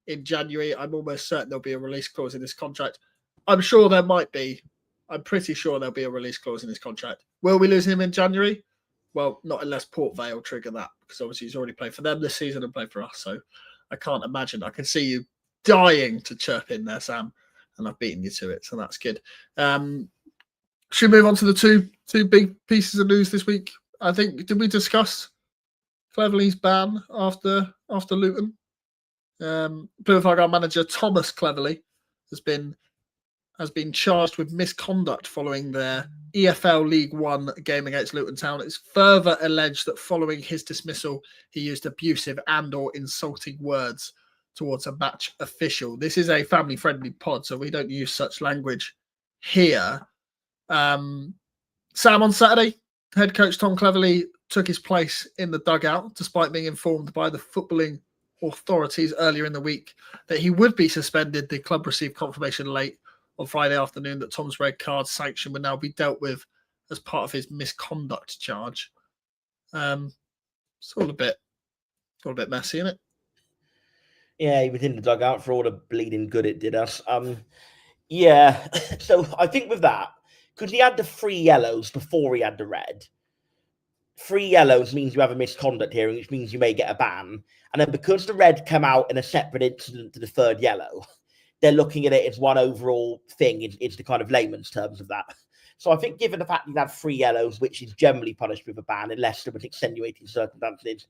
in January? I'm almost certain there'll be a release clause in this contract. I'm sure there might be. I'm pretty sure there'll be a release clause in his contract. Will we lose him in January? Well, not unless Port Vale trigger that, because obviously he's already played for them this season and played for us. So I can't imagine. I can see you dying to chirp in there, Sam, and I've beaten you to it, so that's good. Should we move on to the two big pieces of news this week? I think, did we discuss Cleverley's ban after Luton? Plymouth Argyle manager Thomas Cleverley has been charged with misconduct following their EFL League One game against Luton Town. It's further alleged that following his dismissal, he used abusive and/or insulting words towards a match official. This is a family-friendly pod, so we don't use such language here. Sam, on Saturday, head coach Tom Cleverley took his place in the dugout, despite being informed by the footballing authorities earlier in the week that he would be suspended. The club received confirmation late on Friday afternoon that Tom's red card sanction would now be dealt with as part of his misconduct charge. It's all a bit messy, isn't it? Yeah, he was in the dugout for all the bleeding good it did us. Yeah, so I think with that, because he had the 3 yellows before he had the red, 3 yellows means you have a misconduct hearing, which means you may get a ban. And then because the red came out in a separate incident to the 3rd yellow, they're looking at it as one overall thing. It's the kind of layman's terms of that. So I think given the fact he's had 3 yellows, which is generally punished with a ban unless there was extenuating circumstances,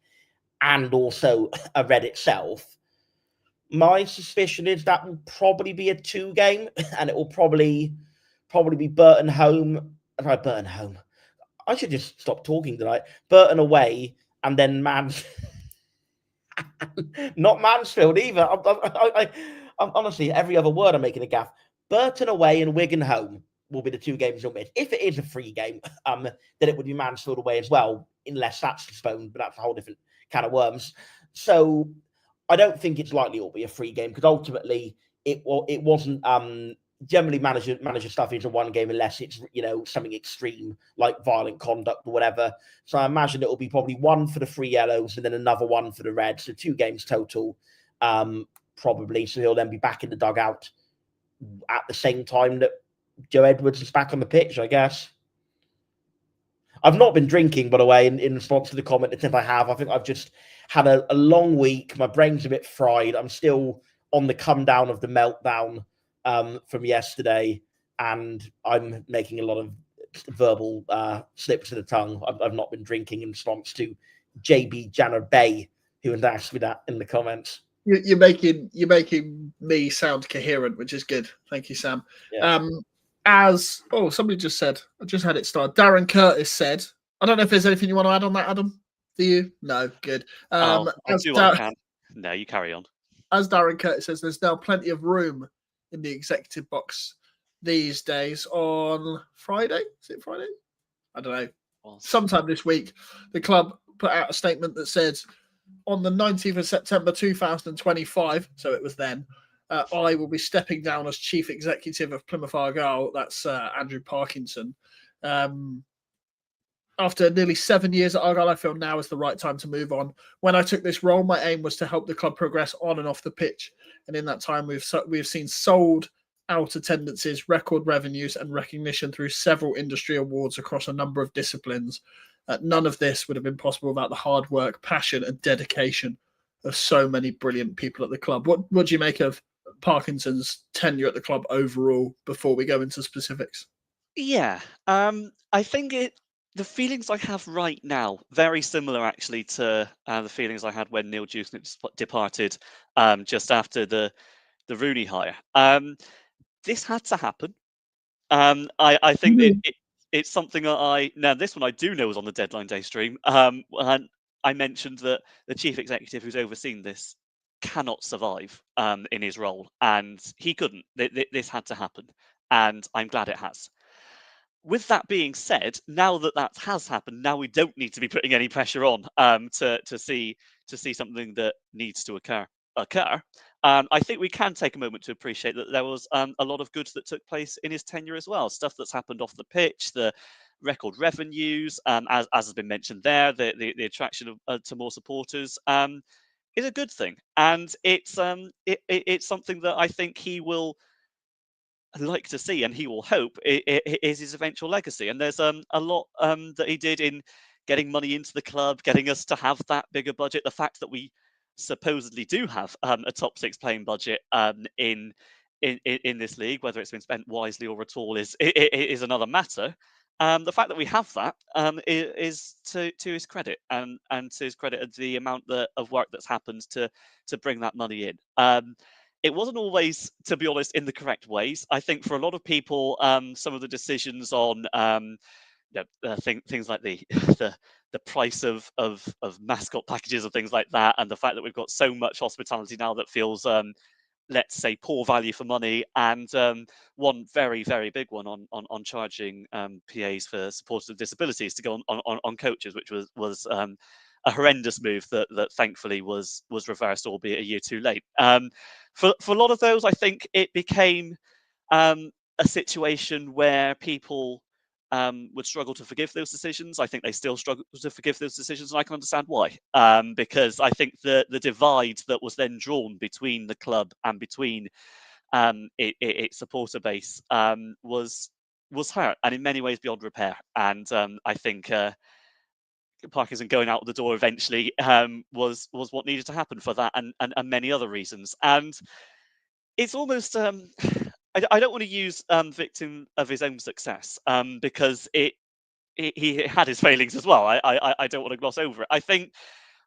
and also a red itself, my suspicion is that will probably be a 2 game, and it will probably be Burton home. Right, Burton home. I should just stop talking tonight. Burton away, and then not Mansfield either. I'm honestly, every other word I'm making a gaff. Burton away and Wigan home will be the 2 games you'll miss. If it is a 3 game, then it would be Mansfield away as well, unless that's postponed, but that's a whole different can of worms. So I don't think it's likely it will be a 3 game, because ultimately it wasn't generally manager stuff is a 1 game unless it's something extreme like violent conduct or whatever. So I imagine it will be probably 1 for the 3 yellows and then another 1 for the red. So 2 games total, probably. So he'll then be back in the dugout at the same time that Joe Edwards is back on the pitch, I guess. I've not been drinking, by the way, in response to the comment that I have. I think I've just had a long week. My brain's a bit fried. I'm still on the come down of the meltdown from yesterday, and I'm making a lot of verbal slips of the tongue. I've not been drinking in response to JB Janner Bay, who has asked me that in the comments. You're making me sound coherent, which is good. Thank you, Sam. Yeah. Somebody just said, I just had it started. Darren Curtis said, I don't know if there's anything you want to add on that, Adam. Do you? No, good. I'll do what I can. No, you carry on. As Darren Curtis says, there's now plenty of room in the executive box these days. On Friday, is it Friday? I don't know. Sometime this week, the club put out a statement that said, on the 19th of September 2025, so it was then, I will be stepping down as chief executive of Plymouth Argyle. That's Andrew Parkinson. After nearly 7 years at Argyle, I feel now is the right time to move on. When I took this role, my aim was to help the club progress on and off the pitch. And in that time, we've seen sold out attendances, record revenues, and recognition through several industry awards across a number of disciplines. None of this would have been possible without the hard work, passion, and dedication of so many brilliant people at the club. What do you make of Parkinson's tenure at the club overall before we go into specifics? Yeah, I think the feelings I have right now, very similar actually to the feelings I had when Neil Jewson departed just after the Rooney hire. This had to happen. I think it's something that now this one I do know was on the deadline day stream. And I mentioned that the chief executive who's overseen this cannot survive in his role, and he couldn't. This had to happen, and I'm glad it has. With that being said, now that has happened, now we don't need to be putting any pressure on to see something that needs to occur. I think we can take a moment to appreciate that there was a lot of good that took place in his tenure as well. Stuff that's happened off the pitch, the record revenues, as has been mentioned there, the attraction to more supporters is a good thing, and it's something that I think he will like to see, and he will hope, is his eventual legacy. And there's a lot that he did in getting money into the club, getting us to have that bigger budget. The fact that we supposedly do have a top 6 playing budget in this league, whether it's been spent wisely or at all, is another matter. The fact that we have that is to his credit, and to his credit of the amount of work that's happened to bring that money in. It wasn't always, to be honest, in the correct ways. I think for a lot of people, some of the decisions on things like the the price of mascot packages and things like that, and the fact that we've got so much hospitality now that feels let's say poor value for money, and one very, very big one on charging PAs for supporters with disabilities to go on coaches, which was a horrendous move that thankfully was reversed, albeit a year too late. For a lot of those, I think it became a situation where people would struggle to forgive those decisions. I think they still struggle to forgive those decisions, and I can understand why. Because I think the divide that was then drawn between the club and between its supporter base was hurt, and in many ways beyond repair. And I think Parkinson going out the door eventually was what needed to happen for that, and many other reasons. And it's almost I don't want to use victim of his own success because he had his failings as well. I don't want to gloss over it. I think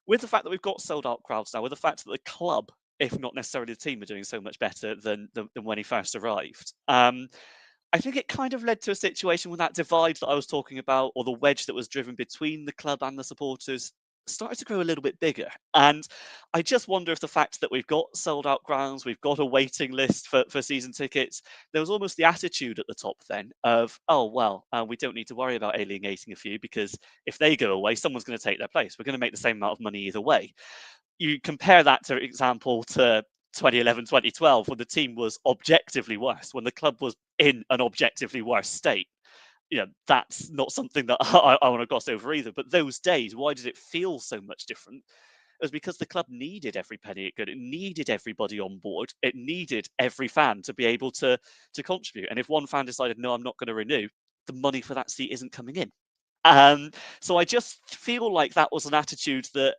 with the fact that we've got sold out crowds now, with the fact that the club, if not necessarily the team, are doing so much better than when he first arrived. I think it kind of led to a situation when that divide that I was talking about, or the wedge that was driven between the club and the supporters, started to grow a little bit bigger. And I just wonder if the fact that we've got sold out grounds, we've got a waiting list for season tickets, there was almost the attitude at the top then of, oh, well, we don't need to worry about alienating a few, because if they go away, someone's going to take their place. We're going to make the same amount of money either way. You compare that, for example, to 2011, 2012, when the team was objectively worse, when the club was in an objectively worse state. That's not something that I want to gloss over either. But those days, why did it feel so much different? It was because the club needed every penny it could. It needed everybody on board. It needed every fan to be able to contribute. And if one fan decided, no, I'm not going to renew, the money for that seat isn't coming in. So I just feel like that was an attitude that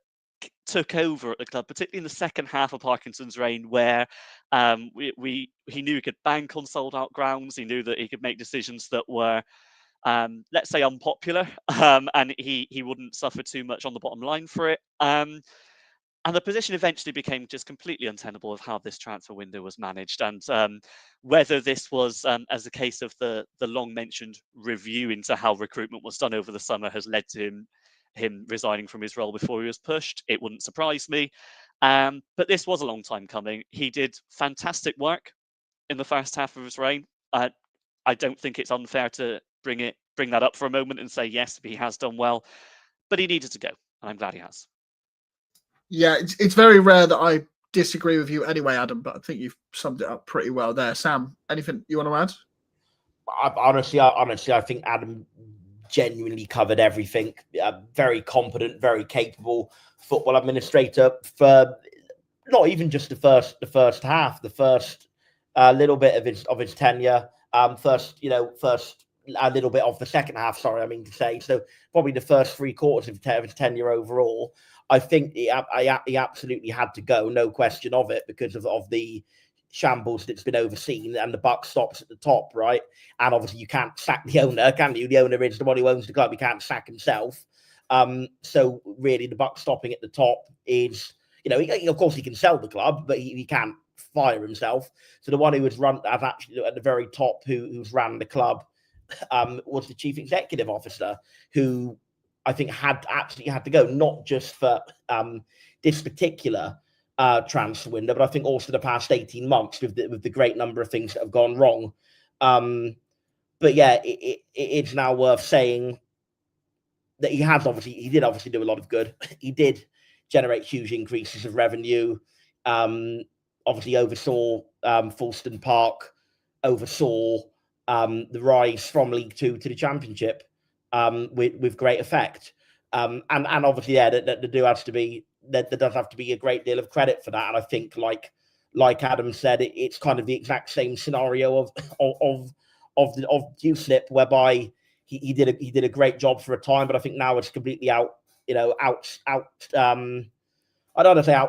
took over at the club, particularly in the second half of Parkinson's reign, where he knew he could bank on sold out grounds. He knew that he could make decisions that were, let's say, unpopular, and he wouldn't suffer too much on the bottom line for it. And the position eventually became just completely untenable of how this transfer window was managed, and whether this was, as a case of the long-mentioned review into how recruitment was done over the summer, has led to him resigning from his role before he was pushed. It wouldn't surprise me. But this was a long time coming. He did fantastic work in the first half of his reign. I don't think it's unfair to bring that up for a moment and say, yes, he has done well, but he needed to go, and I'm glad he has. Yeah, it's very rare that I disagree with you anyway, Adam, but I think you've summed it up pretty well there. Sam, anything you want to add? Honestly, I think Adam genuinely covered everything. Very competent, very capable football administrator for not even just the first half, the first little bit of his tenure. First a little bit of the second half. Sorry, I mean to say. So probably the first 3/4 of his tenure overall. I think he absolutely had to go, no question of it, because of the shambles that's been overseen, and the buck stops at the top, right? And obviously you can't sack the owner, can you? The owner is the one who owns the club. He can't sack himself. So really the buck stopping at the top is, of course he can sell the club, but he can't fire himself. So the one who was run actually at the very top, who's ran the club, was the chief executive officer, who I think had to go, not just for this particular transfer window, but I think also the past 18 months with the great number of things that have gone wrong. But yeah, it's now worth saying that he did obviously do a lot of good. He did generate huge increases of revenue. Obviously oversaw Fulston Park, oversaw the rise from League Two to the Championship with great effect. And obviously, yeah, there does have to be a great deal of credit for that. And I think, like like Adam said, it's kind of the exact same scenario of Slip, whereby he did a great job for a time, but I think now it's completely out. I don't want to say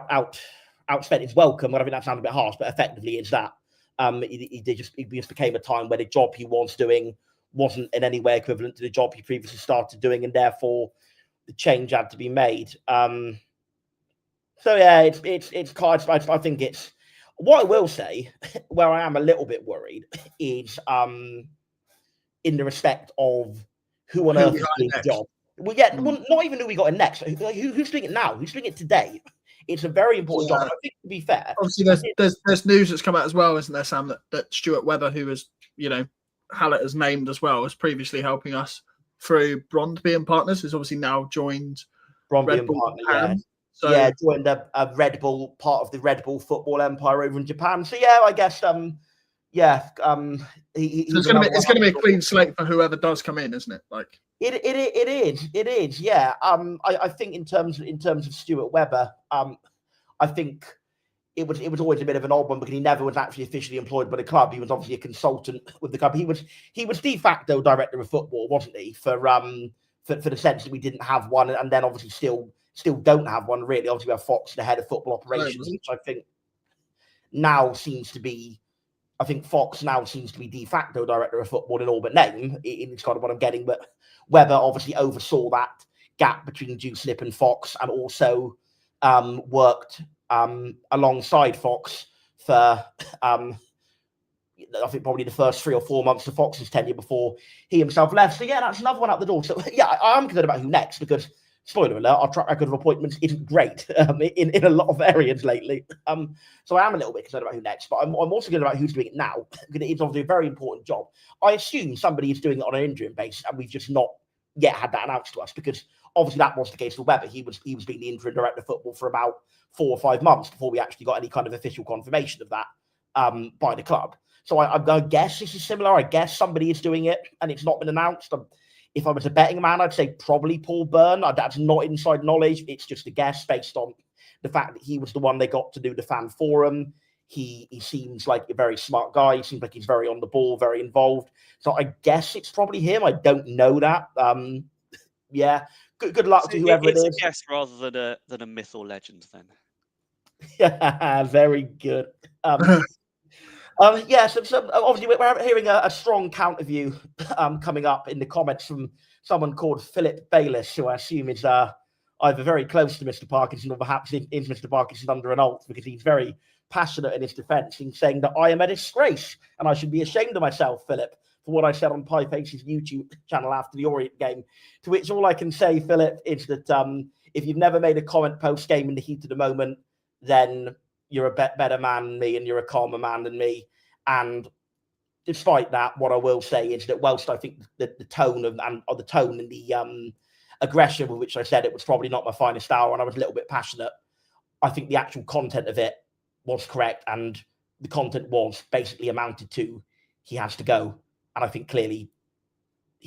outspent his welcome, but I think that sounds a bit harsh, but effectively it's that. He just became a time where the job he was doing wasn't in any way equivalent to the job he previously started doing, and therefore the change had to be made. So yeah, it's cards. I think it's what I will say. Where I am a little bit worried is in the respect of who on earth is doing the job. Well, yeah, well, not even who we got in next. Who's doing it now? Who's doing it today? It's a very important job. I think, to be fair, obviously there's news that's come out as well, isn't there, Sam? That Stuart Webber, who was Hallett has named as well, was previously helping us through Brondby and Partners, who's obviously now joined Brondby and Partners. So, joined a Red Bull, part of the Red Bull football empire over in Japan. So yeah, I guess it's going to be a clean slate for whoever does come in, isn't it? Like it is. Yeah. I think in terms of Stuart Webber, I think it was always a bit of an odd one because he never was actually officially employed by the club. He was obviously a consultant with the club. He was de facto director of football, wasn't he? For the sense that we didn't have one, and then obviously still don't have one really. Obviously, we have Fox, the head of football operations, which I think now seems to be. I think Fox now seems to be de facto director of football in all but name. It's kind of what I'm getting. But Webber obviously oversaw that gap between Slip and Fox, and also worked alongside Fox for I think probably the first 3 or 4 months of Fox's tenure before he himself left. So yeah, that's another one out the door. So yeah, I am concerned about who next because, spoiler alert, our track record of appointments isn't great in a lot of areas lately. So I am a little bit concerned about who next, but I'm also concerned about who's doing it now. It's obviously a very important job. I assume somebody is doing it on an interim basis, and we've just not yet had that announced to us because obviously that was the case with Webber. He was being the interim director of football for about 4 or 5 months before we actually got any kind of official confirmation of that by the club. So I'm going to guess this is similar. I guess somebody is doing it and it's not been announced. If I was a betting man, I'd say probably Paul Byrne. That's not inside knowledge. It's just a guess based on the fact that he was the one they got to do the fan forum. He seems like a very smart guy. He seems like he's very on the ball, very involved. So I guess it's probably him. I don't know that. Yeah. Good luck to whoever it is. It's a guess rather than a myth or legend then. Yeah, very good. So obviously we're hearing a strong counter view coming up in the comments from someone called Philip Bayliss, who I assume is either very close to Mr. Parkinson or perhaps is Mr. Parkinson under an alt, because he's very passionate in his defence. He's saying that I am a disgrace and I should be ashamed of myself, Philip, for what I said on Pieface's YouTube channel after the Orient game. To which all I can say, Philip, is that if you've never made a comment post-game in the heat of the moment, then you're a better man than me and you're a calmer man than me. And despite that, what I will say is that whilst I think the tone and the aggression with which I said it was probably not my finest hour and I was a little bit passionate, I think the actual content of it was correct, and the content was basically amounted to he has to go. And I think clearly,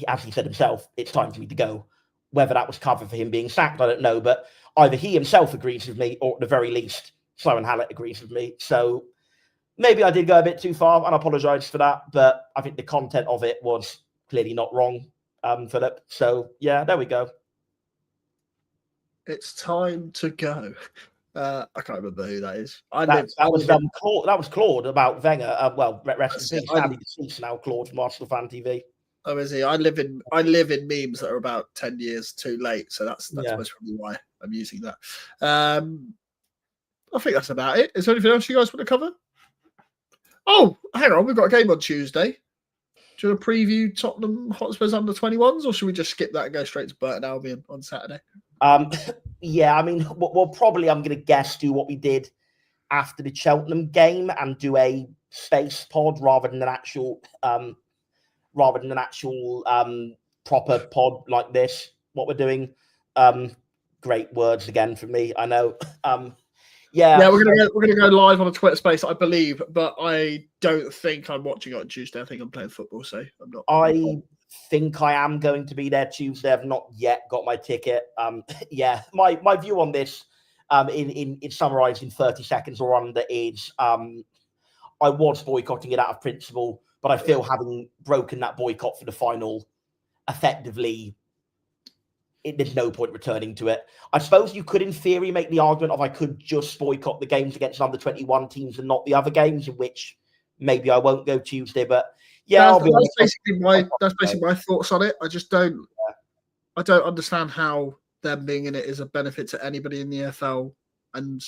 as he said himself, it's time for me to go. Whether that was cover for him being sacked, I don't know. But either he himself agrees with me, or at the very least, Simon Hallett agrees with me. So maybe I did go a bit too far, and I apologise for that. But I think the content of it was clearly not wrong, Philip. So yeah, there we go. It's time to go. I can't remember who that is. That was Claude about Wenger. Rest in peace. Sadly deceased now, Claude from Arsenal Fan TV. Oh, is he? I live in memes that are about 10 years too late, so that's most probably why I'm using that. I think that's about it. Is there anything else you guys want to cover? Oh, hang on, we've got a game on Tuesday. Do you want to preview Tottenham Hotspurs under 21s, or should we just skip that and go straight to Burton Albion on Saturday? Yeah, I mean, we'll probably, I'm going to guess, do what we did after the Cheltenham game and do a space pod rather than an actual proper pod like this. What we're doing. Great words again from me, I know. Yeah, we're gonna go live on a Twitter Space, I believe, but I don't think I'm watching it on Tuesday. I think I'm playing football, so I'm not. I think I am going to be there Tuesday. I've not yet got my ticket. Yeah, my view on this in summarised in 30 seconds or under is I was boycotting it out of principle, but I feel having broken that boycott for the final, effectively, there's no point returning to it. I suppose you could, in theory, make the argument of I could just boycott the games against under 21 teams and not the other games, in which maybe I won't go Tuesday. But yeah, that's basically my thoughts on it. I just don't. I don't understand how them being in it is a benefit to anybody in the EFL, and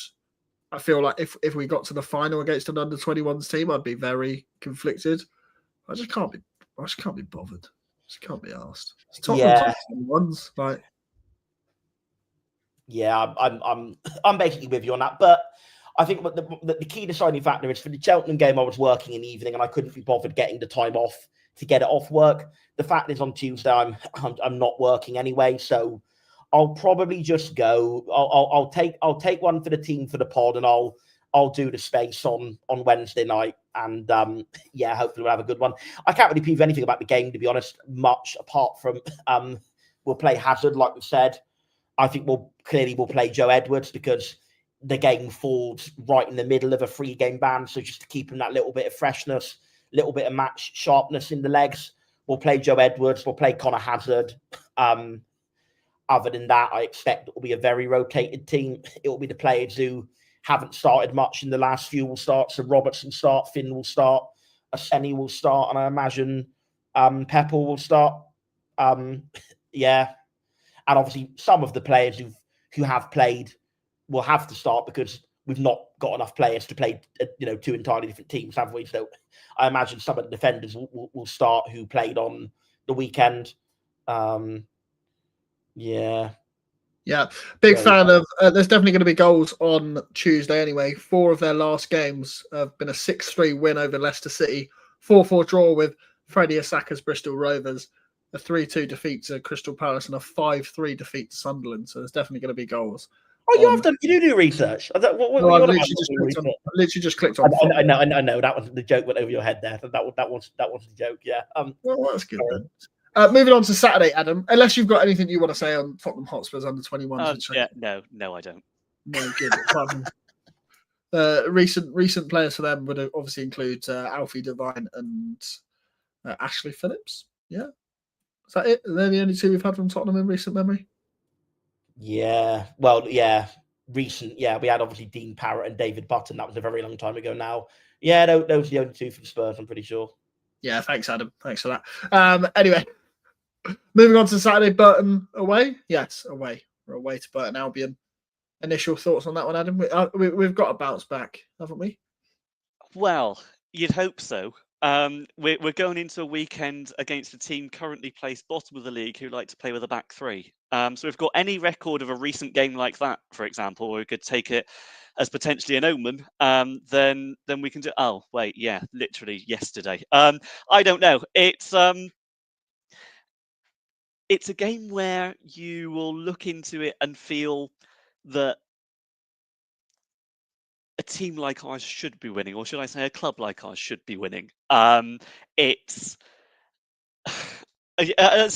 I feel like if we got to the final against an under 21s team, I'd be very conflicted. I just can't be bothered. Just can't be asked. It's Tottenham 21s, like. Yeah, I'm basically with you on that, but I think the key deciding factor is for the Cheltenham game. I was working in the evening and I couldn't be bothered getting the time off to get it off work. The fact is, on Tuesday I'm not working anyway, so I'll probably just go. I'll take one for the team for the pod, and I'll do the space on Wednesday night, and hopefully we'll have a good one. I can't really prove anything about the game, to be honest, much apart from we'll play Hazard, like we said. I think we'll play Joe Edwards because the game falls right in the middle of a 3-game ban. So just to keep him that little bit of freshness, little bit of match sharpness in the legs, we'll play Joe Edwards. We'll play Connor Hazard. Other than that, I expect it will be a very rotated team. It will be the players who haven't started much in the last few will start. So Robertson start, Finn will start, Aseni will start, and I imagine Pepper will start. And obviously, some of the players who have played will have to start because we've not got enough players to play, 2 entirely different teams, have we? So I imagine some of the defenders will start who played on the weekend. Yeah, big fan of. There's definitely going to be goals on Tuesday anyway. 4 of their last games have been a 6-3 win over Leicester City, 4-4 draw with Freddie Asaka's Bristol Rovers, a 3-2 defeat to Crystal Palace, and a 5-3 defeat to Sunderland. So there's definitely going to be goals. Oh, you do research. I literally just clicked on. I know. That was the joke went over your head there. That was the joke. Yeah. Well, that's good then. Moving on to Saturday, Adam. Unless you've got anything you want to say on Tottenham Hotspur's under 21s. No, I don't. No, good. Recent players for them would obviously include Alfie Devine and Ashley Phillips. Yeah. Is that it? Are they the only 2 we've had from Tottenham in recent memory? Yeah. Well, yeah. Recent. Yeah. We had obviously Dean Parrott and David Button. That was a very long time ago now. Yeah. Those are the only 2 from Spurs, I'm pretty sure. Yeah. Thanks, Adam. Thanks for that. Anyway, moving on to Saturday, Burton away. Yes, away. We're away to Burton Albion. Initial thoughts on that one, Adam? We've got a bounce back, haven't we? Well, you'd hope so. We're going into a weekend against a team currently placed bottom of the league who like to play with a back 3. So if we've got any record of a recent game like that, for example, or we could take it as potentially an omen, then we can do. Oh wait, yeah, literally yesterday. I don't know. It's a game where you will look into it and feel that a team like ours should be winning, or should I say a club like ours should be winning. It's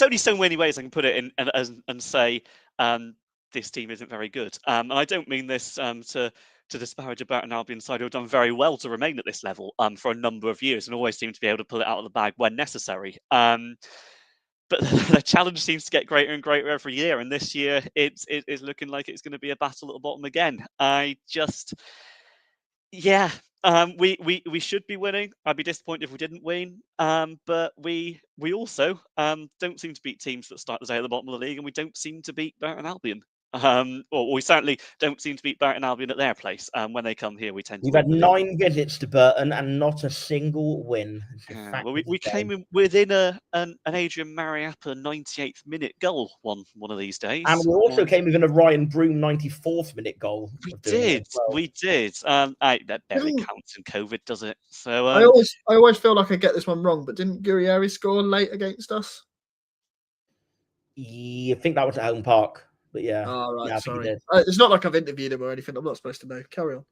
only so many ways I can put it in and say this team isn't very good. And I don't mean this to disparage a Burton Albion side who have done very well to remain at this level for a number of years and always seem to be able to pull it out of the bag when necessary. But the challenge seems to get greater and greater every year, and this year it's looking like it's going to be a battle at the bottom again. We should be winning. I'd be disappointed if we didn't win. But we also don't seem to beat teams that start the day at the bottom of the league, and we don't seem to beat Burton Albion. Or we certainly don't seem to beat Burton Albion at their place. When they come here, we tend to. We've had 9 visits to Burton and not a single win. Well, we came in within an Adrian Mariappa 98th minute goal one of these days, and we also came within a Ryan Broom 94th minute goal. We did. That barely counts in COVID, does it? So I always feel like I get this one wrong. But didn't Guerrieri score late against us? Yeah, I think that was at Home Park. But yeah. Oh, right. Yeah, sorry. It's not like I've interviewed him or anything. I'm not supposed to know. Carry on.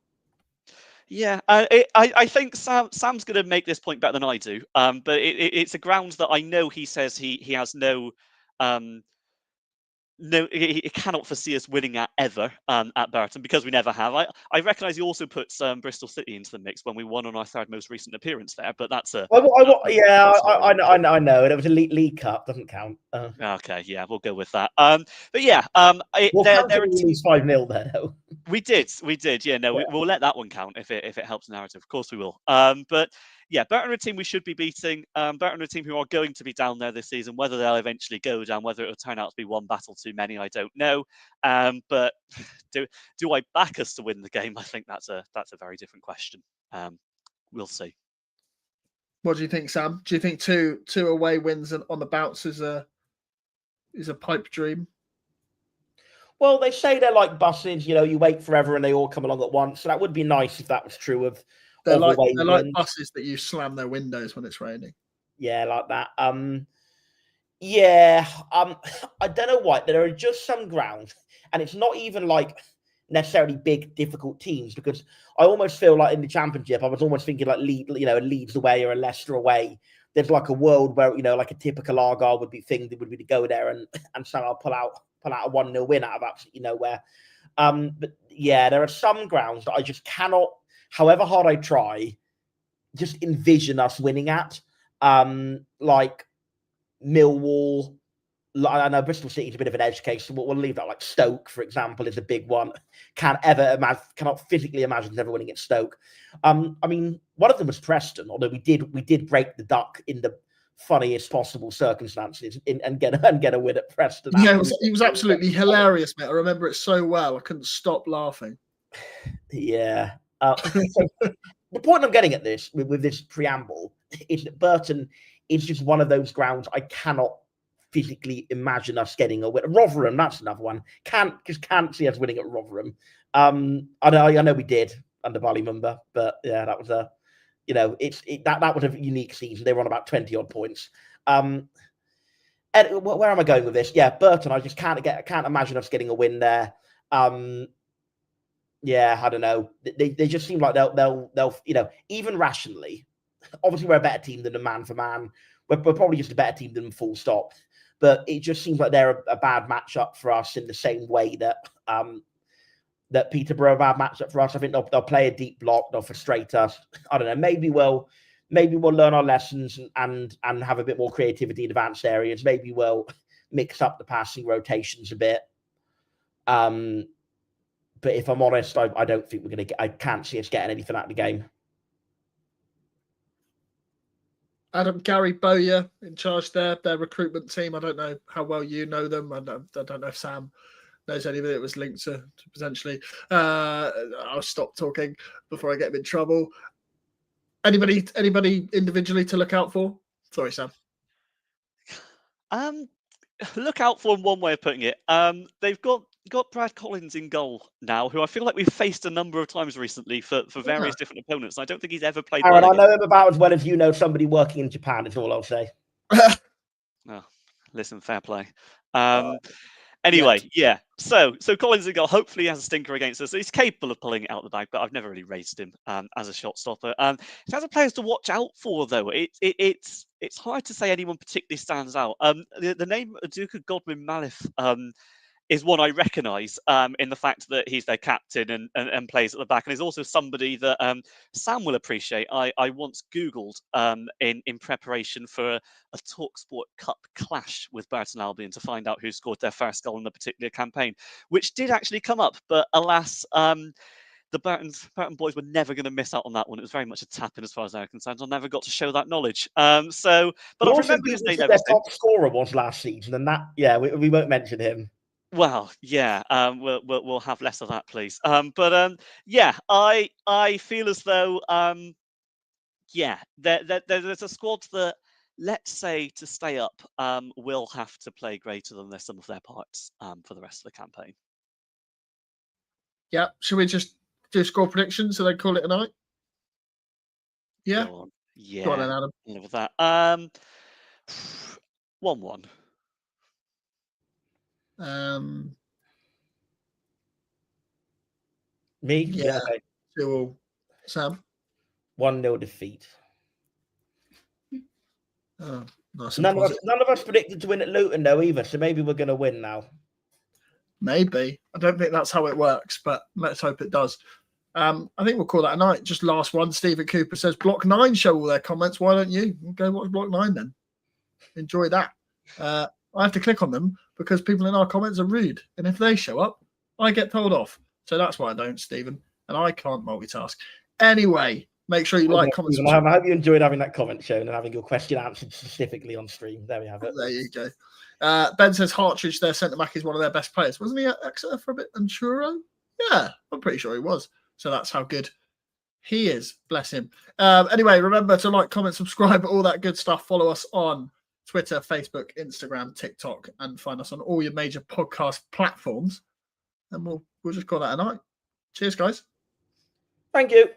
Yeah, I think Sam's going to make this point better than I do. But it's a ground that I know he says he has no no, he cannot foresee us winning at ever at Burton, because we never have. I recognise he also puts Bristol City into the mix when we won on our third most recent appearance there, but that's a... I know. It was a League Cup, doesn't count. Okay, yeah, we'll go with that. But yeah, We'll count if we lose 5-0 there, though. We did, yeah. No, we'll let that one count if it helps narrative. Of course we will. But yeah, Burton are a team we should be beating. Burton are a team who are going to be down there this season. Whether they'll eventually go down, whether it'll turn out to be one battle too many, I don't know. But do I back us to win the game? I think that's a very different question. We'll see. What do you think, Sam? Do you think two away wins on the bounce is a pipe dream? Well, they say they're like buses, you wait forever and they all come along at once. So that would be nice if that was true of they're like buses that you slam their windows when it's raining. Yeah, like that. I don't know why. There are just some grounds, and it's not even like necessarily big, difficult teams, because I almost feel like in the Championship, I was almost thinking like Leeds away or a Leicester away. There's like a world where, like a typical Argyle would be to go there and somehow pull out a 1-0 win out of absolutely nowhere. But yeah, there are some grounds that I just cannot, however hard I try, just envision us winning at. Like Millwall. I know Bristol City is a bit of an edge case, so we'll leave that. Like Stoke, for example, is a big one. Cannot physically imagine never winning at Stoke. I mean, one of them was Preston, although we did break the duck in the funniest possible circumstances and get a win at Preston. Yeah, it was absolutely hilarious, mate. I remember it so well. I couldn't stop laughing. Yeah. So the point I'm getting at this with this preamble is that Burton is just one of those grounds I cannot physically imagine us getting a win. Rotherham, that's another one. Can't see us winning at Rotherham. I know we did under Ballymumba, but yeah, that was that was a unique season. They were on about 20 odd points. And where am I going with this? Yeah, Burton. I just can't imagine us getting a win there. Yeah, I don't know. They just seem like they'll even rationally. Obviously, we're a better team than the man for man. We're probably just a better team than them, full stop. But it just seems like they're a bad matchup for us in the same way that that Peterborough are a bad matchup for us. I think they'll play a deep block. They'll frustrate us. I don't know. Maybe we'll learn our lessons and have a bit more creativity in advanced areas. Maybe we'll mix up the passing rotations a bit. But if I'm honest, I don't think we're going to I can't see us getting anything out of the game. Adam, Gary Bowyer in charge their recruitment team. I don't know how well you know them. I don't know if Sam knows anybody that was linked to potentially. I'll stop talking before I get him in trouble. Anybody individually to look out for? Sorry, Sam. Look out for one way of putting it. They've got Brad Collins in goal now, who I feel like we've faced a number of times recently for various different opponents. I don't think he's ever played. Darren, I know him about as well as you know somebody working in Japan, is all I'll say. Oh, listen, fair play. Anyway, yeah. So Collins in goal. Hopefully, he has a stinker against us. He's capable of pulling it out the bag, but I've never really rated him as a shot stopper. In terms of players to watch out for, though, it's hard to say anyone particularly stands out. The name Duka Godwin Malif is one I recognise in the fact that he's their captain and plays at the back, and is also somebody that Sam will appreciate. I once Googled in preparation for a TalkSport Cup clash with Burton Albion to find out who scored their first goal in a particular campaign, which did actually come up, but alas, the Burton boys were never going to miss out on that one. It was very much a tap-in as far as they're concerned. I never got to show that knowledge. But I remember his name. Their top scorer was last season, and that, yeah, we won't mention him. Well, yeah, we'll have less of that, please. Yeah, I feel as though, yeah, there's a squad that, let's say, to stay up, will have to play greater than their sum of their parts for the rest of the campaign. Yeah, should we just do score predictions so they call it a night? Yeah, Go on. Yeah, go on then, Adam. With that, 1-1. Me? Yeah. Okay. 2-2. Sam? 1-0 defeat. Oh, nice. None of us predicted to win at Luton though either, so maybe we're going to win now. Maybe. I don't think that's how it works, but let's hope it does. I think we'll call that a night. Just last one. Stephen Cooper says, Block 9 show all their comments. Why don't you? Go watch Block 9 then. Enjoy that. I have to click on them because people in our comments are rude. And if they show up, I get told off. So that's why I don't, Stephen. And I can't multitask. Anyway, make sure you like, comment, I hope you enjoyed having that comment shown and having your question answered specifically on stream. There we have it. There you go. Ben says Hartridge, their centre-back, is one of their best players. Wasn't he at Exeter for a bit? Unsure? Yeah, I'm pretty sure he was. So that's how good he is. Bless him. Anyway, remember to like, comment, subscribe, all that good stuff. Follow us on Twitter, Facebook, Instagram, TikTok, and find us on all your major podcast platforms. And we'll just call that a night. Cheers, guys. Thank you.